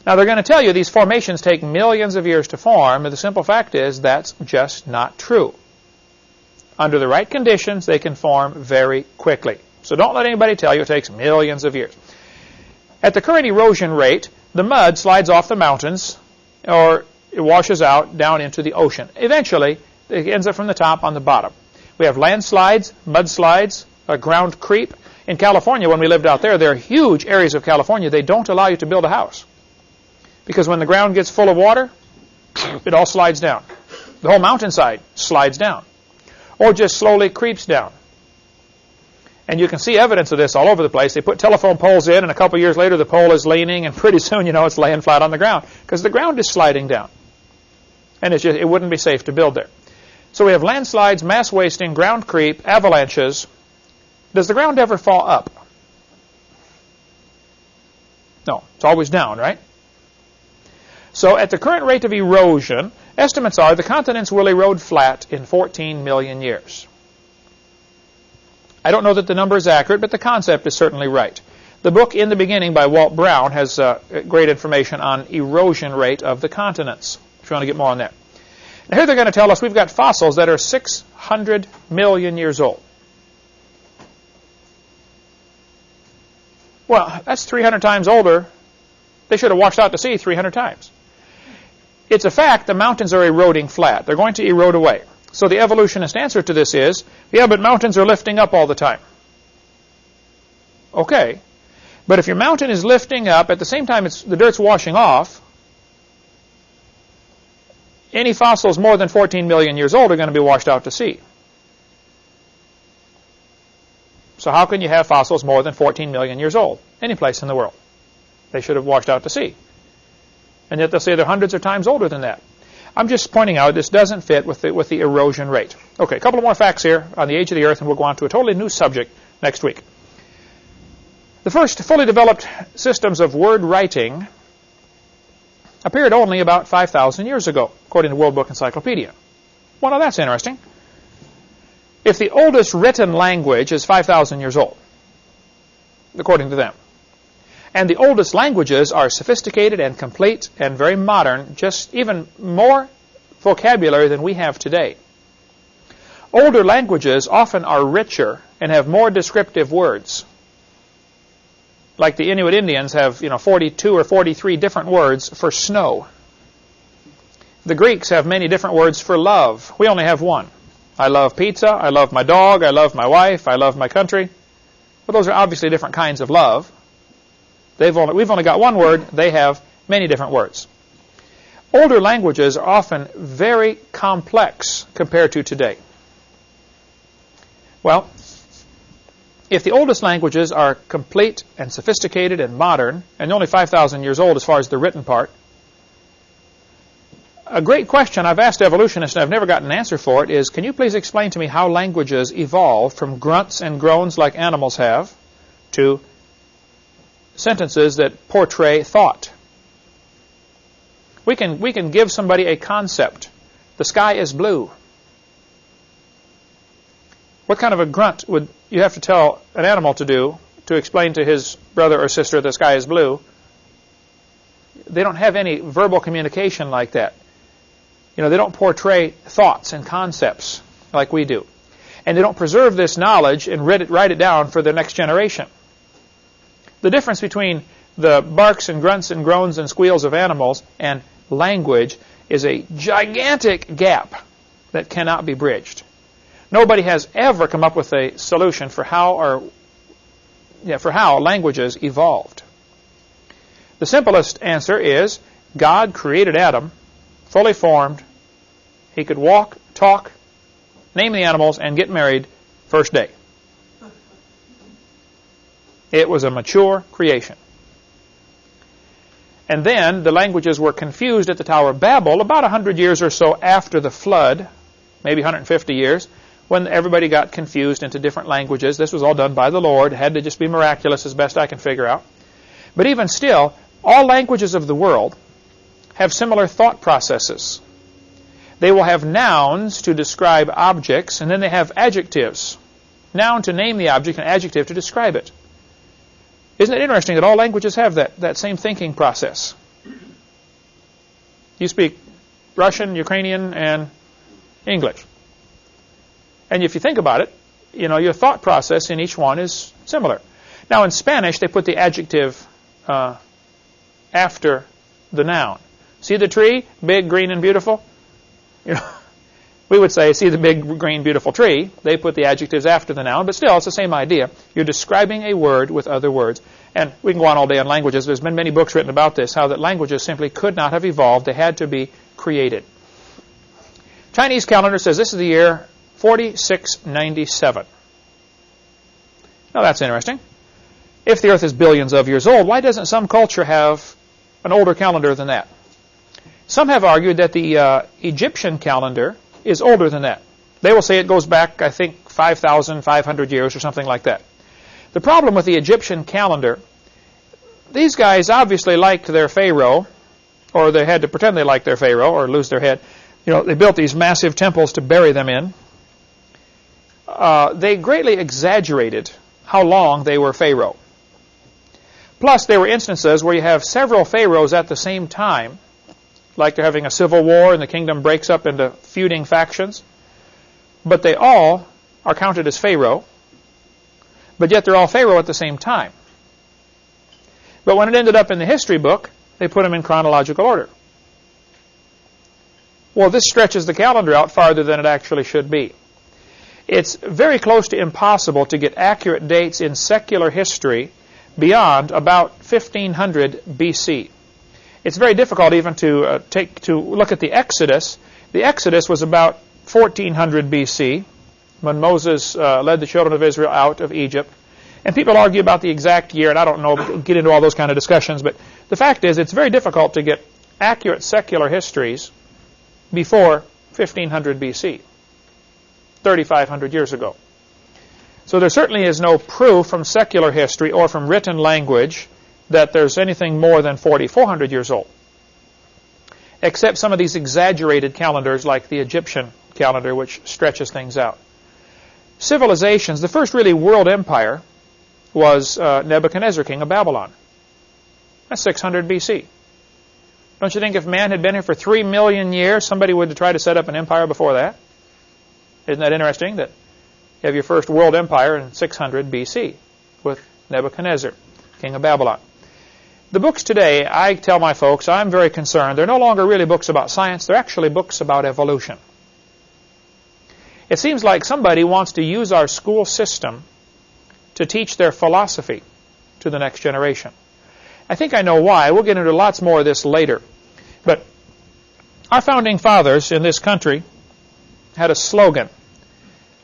Speaker 1: Now, they're going to tell you these formations take millions of years to form, but the simple fact is that's just not true. Under the right conditions, they can form very quickly. So don't let anybody tell you it takes millions of years. At the current erosion rate, the mud slides off the mountains, or it washes out down into the ocean. Eventually, it ends up from the top on the bottom. We have landslides, mudslides, ground creep. In California, when we lived out there, there are huge areas of California. They don't allow you to build a house, because when the ground gets full of water, it all slides down. The whole mountainside slides down, or just slowly creeps down. And you can see evidence of this all over the place. They put telephone poles in, and a couple years later the pole is leaning, and pretty soon you know it's laying flat on the ground, because the ground is sliding down. And it wouldn't be safe to build there. So we have landslides, mass wasting, ground creep, avalanches. Does the ground ever fall up? No, it's always down, right? So at the current rate of erosion, estimates are the continents will erode flat in 14 million years. I don't know that the number is accurate, but the concept is certainly right. The book In the Beginning by Walt Brown has great information on erosion rate of the continents, if you want to get more on that. Now here they're going to tell us we've got fossils that are 600 million years old. Well, that's 300 times older. They should have washed out to sea 300 times. It's a fact the mountains are eroding flat. They're going to erode away. So the evolutionist answer to this is, yeah, but mountains are lifting up all the time. Okay. But if your mountain is lifting up, at the same time the dirt's washing off, any fossils more than 14 million years old are going to be washed out to sea. So how can you have fossils more than 14 million years old? Any place in the world. They should have washed out to sea. And yet they'll say they're hundreds of times older than that. I'm just pointing out this doesn't fit with the erosion rate. Okay, a couple of more facts here on the age of the Earth, and we'll go on to a totally new subject next week. The first fully developed systems of word writing appeared only about 5,000 years ago, according to World Book Encyclopedia. Well, now that's interesting. If the oldest written language is 5,000 years old, according to them, and the oldest languages are sophisticated and complete and very modern, just even more vocabulary than we have today, Older languages often are richer and have more descriptive words. Like the Inuit Indians have, 42 or 43 different words for snow. The Greeks have many different words for love. We only have one. I love pizza, I love my dog, I love my wife, I love my country. Well, those are obviously different kinds of love. We've only got one word. They have many different words. Older languages are often very complex compared to today. Well, if the oldest languages are complete and sophisticated and modern, and only 5,000 years old as far as the written part, a great question I've asked evolutionists and I've never gotten an answer for it is, can you please explain to me how languages evolved from grunts and groans like animals have to sentences that portray thought? We can give somebody a concept. The sky is blue. What kind of a grunt would you have to tell an animal to do to explain to his brother or sister the sky is blue? They don't have any verbal communication like that. They don't portray thoughts and concepts like we do. And they don't preserve this knowledge and write it down for the next generation. The difference between the barks and grunts and groans and squeals of animals and language is a gigantic gap that cannot be bridged. Nobody has ever come up with a solution for how languages evolved. The simplest answer is God created Adam, fully formed. He could walk, talk, name the animals, and get married first day. It was a mature creation. And then the languages were confused at the Tower of Babel about 100 years or so after the flood, maybe 150 years, when everybody got confused into different languages. This was all done by the Lord. It had to just be miraculous as best I can figure out. But even still, all languages of the world have similar thought processes. They will have nouns to describe objects, and then they have adjectives. Noun to name the object, and adjective to describe it. Isn't it interesting that all languages have that same thinking process? You speak Russian, Ukrainian, and English. And if you think about it, your thought process in each one is similar. Now in Spanish, they put the adjective after the noun. See the tree, big, green, and beautiful? We would say, see the big, green, beautiful tree. They put the adjectives after the noun, but still, it's the same idea. You're describing a word with other words. And we can go on all day on languages. There's been many books written about this, how that languages simply could not have evolved. They had to be created. Chinese calendar says this is the year 4697. Now that's interesting. If the Earth is billions of years old, why doesn't some culture have an older calendar than that? Some have argued that the Egyptian calendar is older than that. They will say it goes back, I think, 5,500 years or something like that. The problem with the Egyptian calendar, these guys obviously liked their pharaoh, or they had to pretend they liked their pharaoh or lose their head. They built these massive temples to bury them in. They greatly exaggerated how long they were pharaoh. Plus, there were instances where you have several pharaohs at the same time, like they're having a civil war and the kingdom breaks up into feuding factions. But they all are counted as pharaoh, but yet they're all pharaoh at the same time. But when it ended up in the history book, they put them in chronological order. Well, this stretches the calendar out farther than it actually should be. It's very close to impossible to get accurate dates in secular history beyond about 1500 BC. It's very difficult even to look at the Exodus. The Exodus was about 1400 BC when Moses led the children of Israel out of Egypt. And people argue about the exact year, and I don't know, get into all those kind of discussions. But the fact is, it's very difficult to get accurate secular histories before 1500 BC, 3,500 years ago. So there certainly is no proof from secular history or from written language that there's anything more than 4,400 years old, except some of these exaggerated calendars like the Egyptian calendar, which stretches things out. Civilizations, the first really world empire was Nebuchadnezzar, king of Babylon. That's 600 BC. Don't you think if man had been here for 3 million years, somebody would try to set up an empire before that? Isn't that interesting that you have your first world empire in 600 BC with Nebuchadnezzar, king of Babylon? The books today, I tell my folks, I'm very concerned. They're no longer really books about science. They're actually books about evolution. It seems like somebody wants to use our school system to teach their philosophy to the next generation. I think I know why. We'll get into lots more of this later. But our founding fathers in this country had a slogan: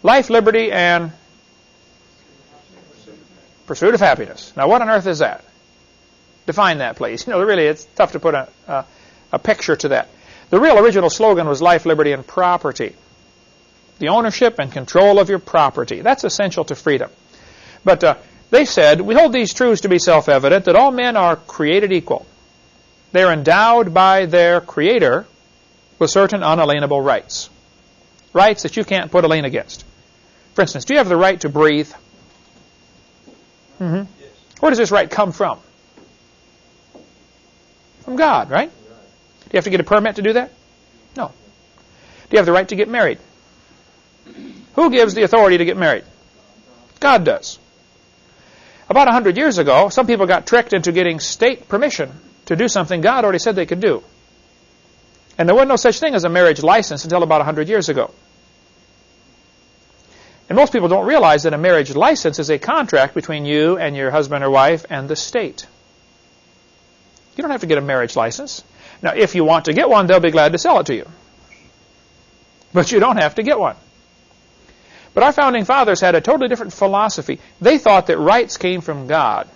Speaker 1: life, liberty, and pursuit of happiness. Now, what on earth is that? Define that, please. Really, it's tough to put a picture to that. The real original slogan was life, liberty, and property. The ownership and control of your property. That's essential to freedom. But they said, we hold these truths to be self-evident, that all men are created equal. They're endowed by their Creator with certain unalienable rights. Rights that you can't put a lien against. For instance, do you have the right to breathe? Yes. Where does this right come from? From God, right? Do you have to get a permit to do that? No. Do you have the right to get married? Who gives the authority to get married? God does. About 100 years ago, some people got tricked into getting state permission to do something God already said they could do. And there wasn't no such thing as a marriage license until about 100 years ago. And most people don't realize that a marriage license is a contract between you and your husband or wife and the state. You don't have to get a marriage license. Now, if you want to get one, they'll be glad to sell it to you. But you don't have to get one. But our founding fathers had a totally different philosophy. They thought that rights came from God,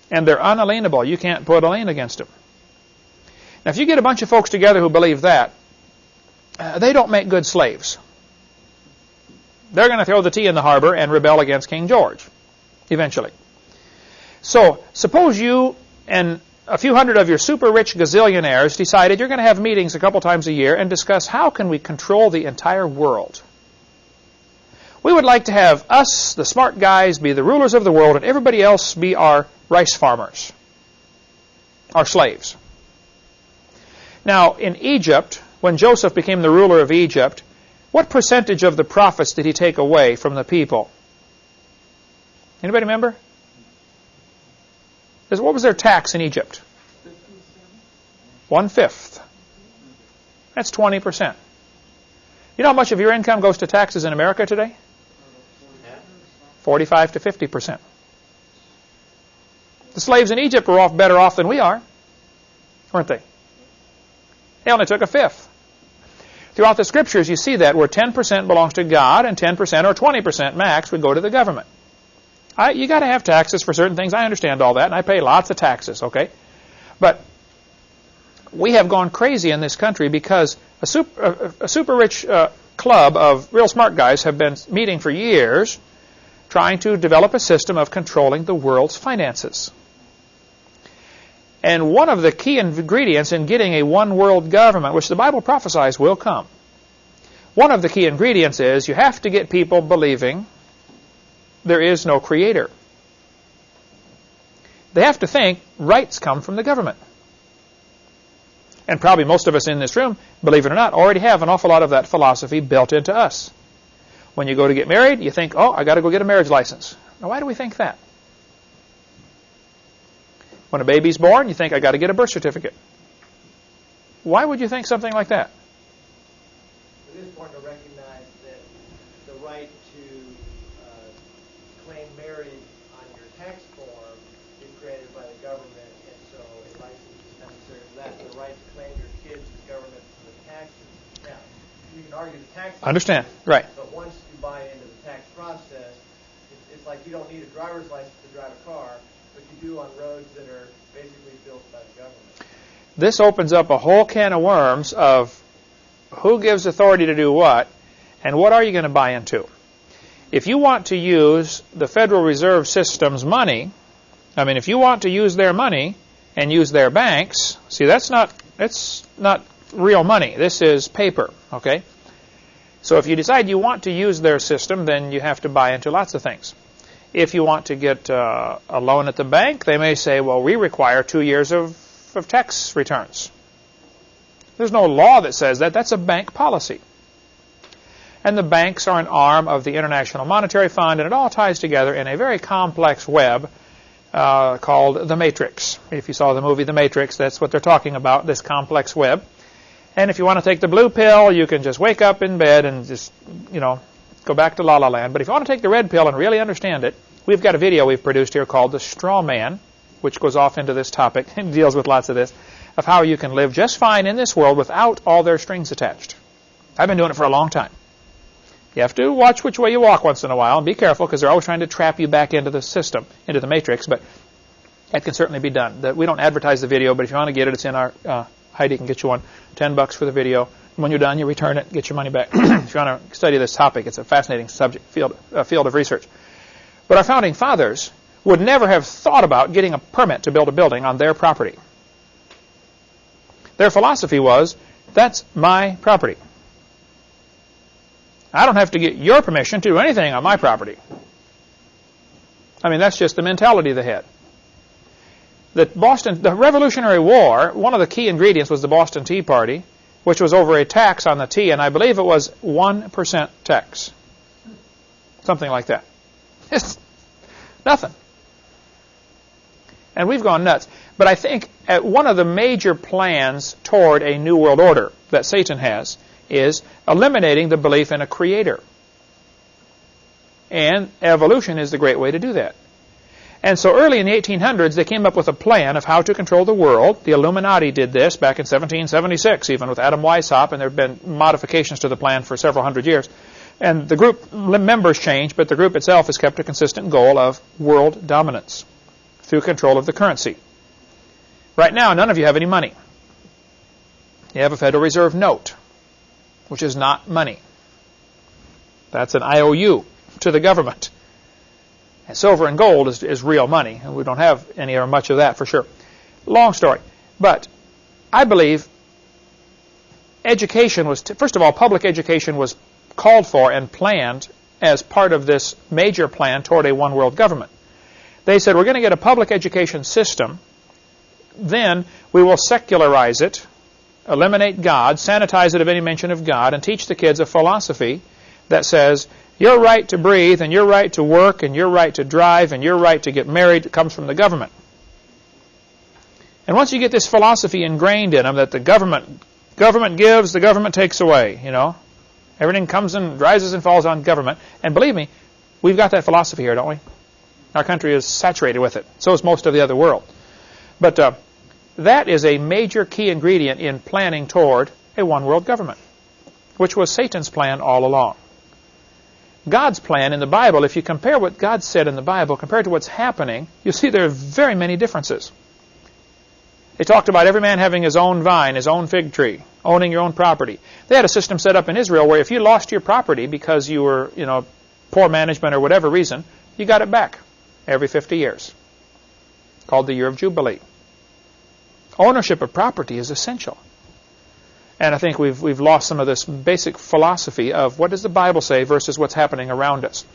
Speaker 1: and they're unalienable. You can't put a lien against them. Now, if you get a bunch of folks together who believe that, they don't make good slaves. They're going to throw the tea in the harbor and rebel against King George, eventually. So, suppose you and a few hundred of your super rich gazillionaires decided you're going to have meetings a couple times a year and discuss how can we control the entire world. We would like to have us, the smart guys, be the rulers of the world, and everybody else be our rice farmers, our slaves. Now, in Egypt, when Joseph became the ruler of Egypt, what percentage of the profits did he take away from the people? Anybody remember? What was their tax in Egypt? 1/5. That's 20%. You know how much of your income goes to taxes in America today? 45 to 50%. The slaves in Egypt were better off than we are, weren't they? They only took 1/5. Throughout the Scriptures, you see that where 10% belongs to God and 10% or 20% max would go to the government. You got to have taxes for certain things. I understand all that, and I pay lots of taxes, okay? But we have gone crazy in this country because a super rich club of real smart guys have been meeting for years trying to develop a system of controlling the world's finances. And one of the key ingredients in getting a one-world government, which the Bible prophesies will come, one of the key ingredients is you have to get people believing there is no creator. They have to think rights come from the government. And probably most of us in this room, believe it or not, already have an awful lot of that philosophy built into us. When you go to get married, you think, oh, I got to go get a marriage license. Now, why do we think that? When a baby's born, you think, I got to get a birth certificate. Why would you think something like that?
Speaker 2: It is important to recognize that the right to claim marriage on your tax form is granted by the government, and so a license is necessary for that. The right to claim your kids to the government for the taxes. Now, you can argue the taxes.
Speaker 1: Understand, right.
Speaker 2: But once you buy into the tax process, it's like you don't need a driver's license to drive a car, but you do on roads that are basically built by the government.
Speaker 1: This opens up a whole can of worms of who gives authority to do what, and what are you going to buy into. If you want to use the Federal Reserve System's money, if you want to use their money and use their banks, see, that's not real money. This is paper, okay? So if you decide you want to use their system, then you have to buy into lots of things. If you want to get a loan at the bank, they may say, well, we require 2 years of tax returns. There's no law that says that. That's a bank policy. and the banks are an arm of the International Monetary Fund, and it all ties together in a very complex web called the Matrix. If you saw the movie The Matrix, that's what they're talking about, this complex web. And if you want to take the blue pill, you can just wake up in bed and just, go back to La La Land. But if you want to take the red pill and really understand it, we've got a video we've produced here called The Straw Man, which goes off into this topic and deals with lots of this, of how you can live just fine in this world without all their strings attached. I've been doing it for a long time. You have to watch which way you walk once in a while and be careful because they're always trying to trap you back into the system, into the matrix, but that can certainly be done. We don't advertise the video, but if you want to get it, it's in our, Heidi can get you one, $10 for the video. When you're done, you return it, get your money back. If you want to study this topic, it's a fascinating field of research. But our founding fathers would never have thought about getting a permit to build a building on their property. Their philosophy was, that's my property. I don't have to get your permission to do anything on my property. I mean, that's just the mentality they had. The Revolutionary War, one of the key ingredients was the Boston Tea Party, which was over a tax on the tea, and I believe it was 1% tax. Something like that. It's nothing. And we've gone nuts. But I think one of the major plans toward a new world order that Satan has is eliminating the belief in a creator. And evolution is the great way to do that. And so early in the 1800s, they came up with a plan of how to control the world. The Illuminati did this back in 1776, even with Adam Weishaupt, and there have been modifications to the plan for several hundred years. And the group members changed, but the group itself has kept a consistent goal of world dominance through control of the currency. Right now, none of you have any money. You have a Federal Reserve note, which is not money. That's an IOU to the government. And silver and gold is real money, and we don't have any or much of that for sure. Long story. But I believe education was, first of all, public education was called for and planned as part of this major plan toward a one-world government. They said, we're going to get a public education system, then we will secularize it, eliminate God, sanitize it of any mention of God, and teach the kids a philosophy that says, your right to breathe, and your right to work, and your right to drive, and your right to get married comes from the government. And once you get this philosophy ingrained in them that the government gives, the government takes away, everything comes and rises and falls on government. And believe me, we've got that philosophy here, don't we? Our country is saturated with it. So is most of the other world. But that is a major key ingredient in planning toward a one-world government, which was Satan's plan all along. God's plan in the Bible, if you compare what God said in the Bible compared to what's happening, you see there are very many differences. They talked about every man having his own vine, his own fig tree, owning your own property. They had a system set up in Israel where if you lost your property because you were, poor management or whatever reason, you got it back every 50 years, called the Year of Jubilee. Ownership of property is essential. And I think we've lost some of this basic philosophy of what does the Bible say versus what's happening around us.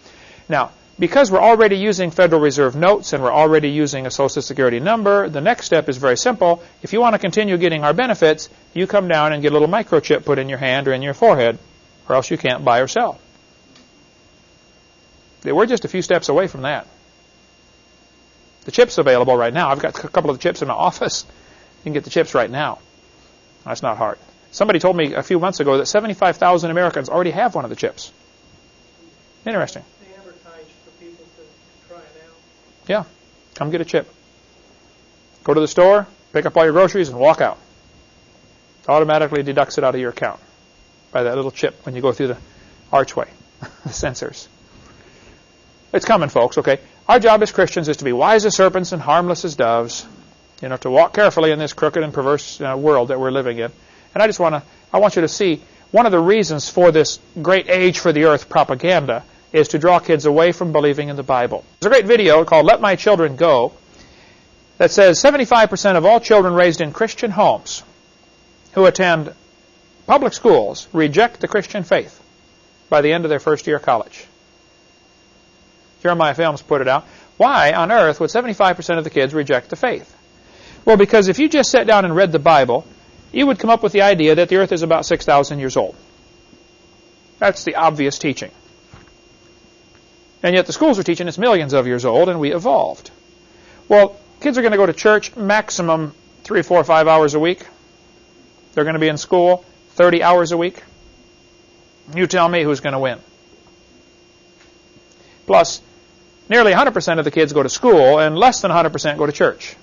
Speaker 1: Now, because we're already using Federal Reserve notes and we're already using a Social Security number, the next step is very simple. If you want to continue getting our benefits, you come down and get a little microchip put in your hand or in your forehead, or else you can't buy or sell. We're just a few steps away from that. The chip's available right now. I've got a couple of the chips in my office. You can get the chips right now. That's not hard. Somebody told me a few months ago that 75,000 Americans already have one of the chips. Interesting.
Speaker 2: They advertise for people to try it out.
Speaker 1: Yeah. Come get a chip. Go to the store, pick up all your groceries, and walk out. It automatically deducts it out of your account by that little chip when you go through the archway, the sensors. It's coming, folks, okay? Our job as Christians is to be wise as serpents and harmless as doves, to walk carefully in this crooked and perverse world that we're living in. And I want you to see one of the reasons for this great age for the earth propaganda is to draw kids away from believing in the Bible. There's a great video called Let My Children Go that says 75% of all children raised in Christian homes who attend public schools reject the Christian faith by the end of their first year of college. Jeremiah Films put it out. Why on earth would 75% of the kids reject the faith? Well, because if you just sat down and read the Bible, you would come up with the idea that the earth is about 6,000 years old. That's the obvious teaching. And yet the schools are teaching it's millions of years old, and we evolved. Well, kids are going to go to church maximum 3, 4, 5 hours a week. They're going to be in school 30 hours a week. You tell me who's going to win. Plus, nearly 100% of the kids go to school, and less than 100% go to church.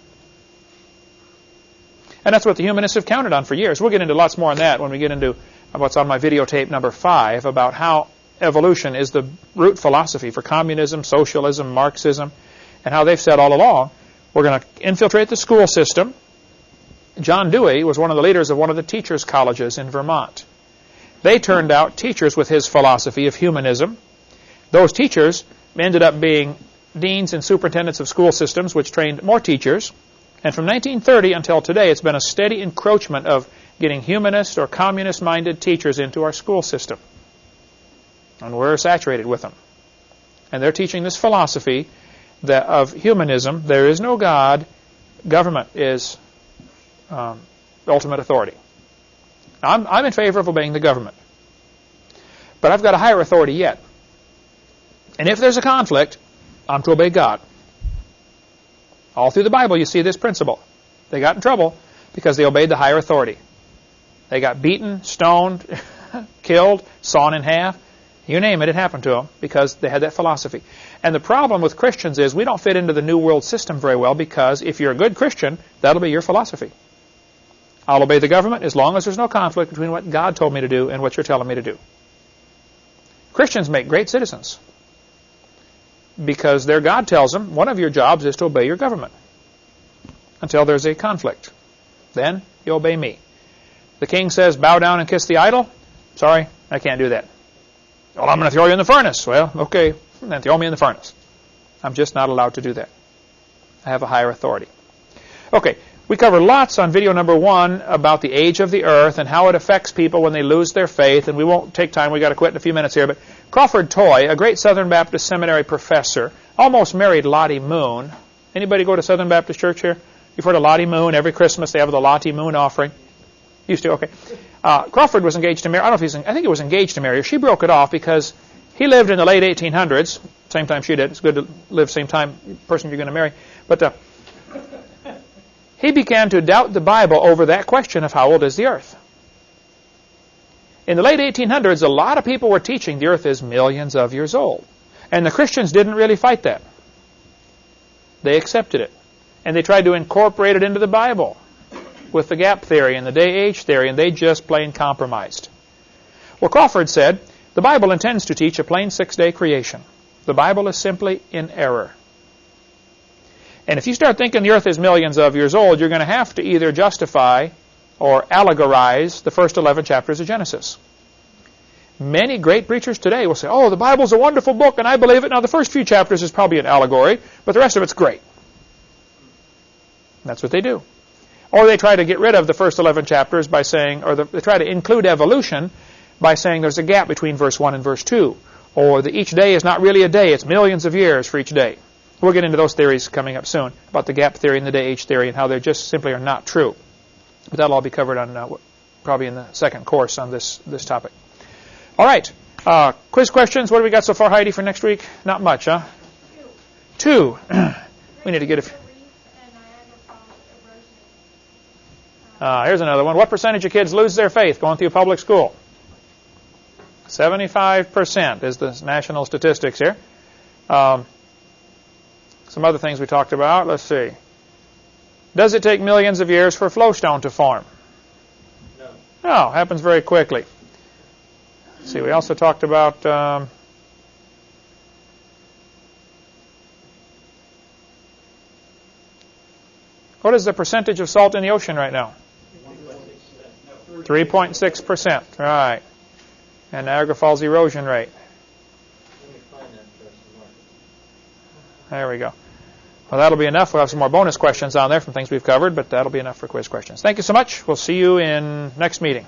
Speaker 1: And that's what the humanists have counted on for years. We'll get into lots more on that when we get into what's on my videotape number 5 about how evolution is the root philosophy for communism, socialism, Marxism, and how they've said all along, we're going to infiltrate the school system. John Dewey was one of the leaders of one of the teachers' colleges in Vermont. They turned out teachers with his philosophy of humanism. Those teachers ended up being deans and superintendents of school systems, which trained more teachers. And from 1930 until today, it's been a steady encroachment of getting humanist or communist-minded teachers into our school system. And we're saturated with them. And they're teaching this philosophy that of humanism. There is no God. Government is ultimate authority. Now, I'm in favor of obeying the government. But I've got a higher authority yet. And if there's a conflict, I'm to obey God. All through the Bible, you see this principle. They got in trouble because they obeyed the higher authority. They got beaten, stoned, killed, sawn in half. You name it, it happened to them because they had that philosophy. And the problem with Christians is we don't fit into the New World system very well because if you're a good Christian, that'll be your philosophy. I'll obey the government as long as there's no conflict between what God told me to do and what you're telling me to do. Christians make great citizens because their God tells them one of your jobs is to obey your government until there's a conflict. Then you obey me. The king says, bow down and kiss the idol. Sorry, I can't do that. Well, I'm going to throw you in the furnace. Well, okay, then throw me in the furnace. I'm just not allowed to do that. I have a higher authority. Okay, we covered lots on video number 1 about the age of the earth and how it affects people when they lose their faith, and we won't take time. We've got to quit in a few minutes here, but Crawford Toy, a great Southern Baptist Seminary professor, almost married Lottie Moon. Anybody go to Southern Baptist Church here? You've heard of Lottie Moon. Every Christmas they have the Lottie Moon offering. Used to, okay. Crawford was engaged to marry. I don't know if I think he was engaged to marry her. She broke it off because he lived in the late 1800s, same time she did. It's good to live same time person you're going to marry. But he began to doubt the Bible over that question of how old is the earth. In the late 1800s, a lot of people were teaching the earth is millions of years old. And the Christians didn't really fight that. They accepted it. And they tried to incorporate it into the Bible with the gap theory and the day-age theory, and they just plain compromised. Well, Crawford said, the Bible intends to teach a plain 6-day creation. The Bible is simply in error. And if you start thinking the earth is millions of years old, you're going to have to either justify or allegorize the first 11 chapters of Genesis. Many great preachers today will say, oh, the Bible's a wonderful book, and I believe it. Now, the first few chapters is probably an allegory, but the rest of it's great. That's what they do. Or they try to get rid of the first 11 chapters by saying, or they try to include evolution by saying there's a gap between verse 1 and verse 2. Or that each day is not really a day, it's millions of years for each day. We'll get into those theories coming up soon, about the gap theory and the day-age theory and how they just simply are not true. But that'll all be covered on probably in the second course on this topic. All right. Quiz questions. What do we got so far, Heidi, for next week? Not much, huh? 2. We need to get a few. Here's another one. What percentage of kids lose their faith going through public school? 75% is the national statistics here. Some other things we talked about. Let's see. Does it take millions of years for flowstone to form?
Speaker 2: No.
Speaker 1: No, happens very quickly. Let's see, we also talked about what is the percentage of salt in the ocean right now? 3.6%. Right. And Niagara Falls erosion rate. There we go. Well, that'll be enough. We'll have some more bonus questions on there from things we've covered, but that'll be enough for quiz questions. Thank you so much. We'll see you in next meeting.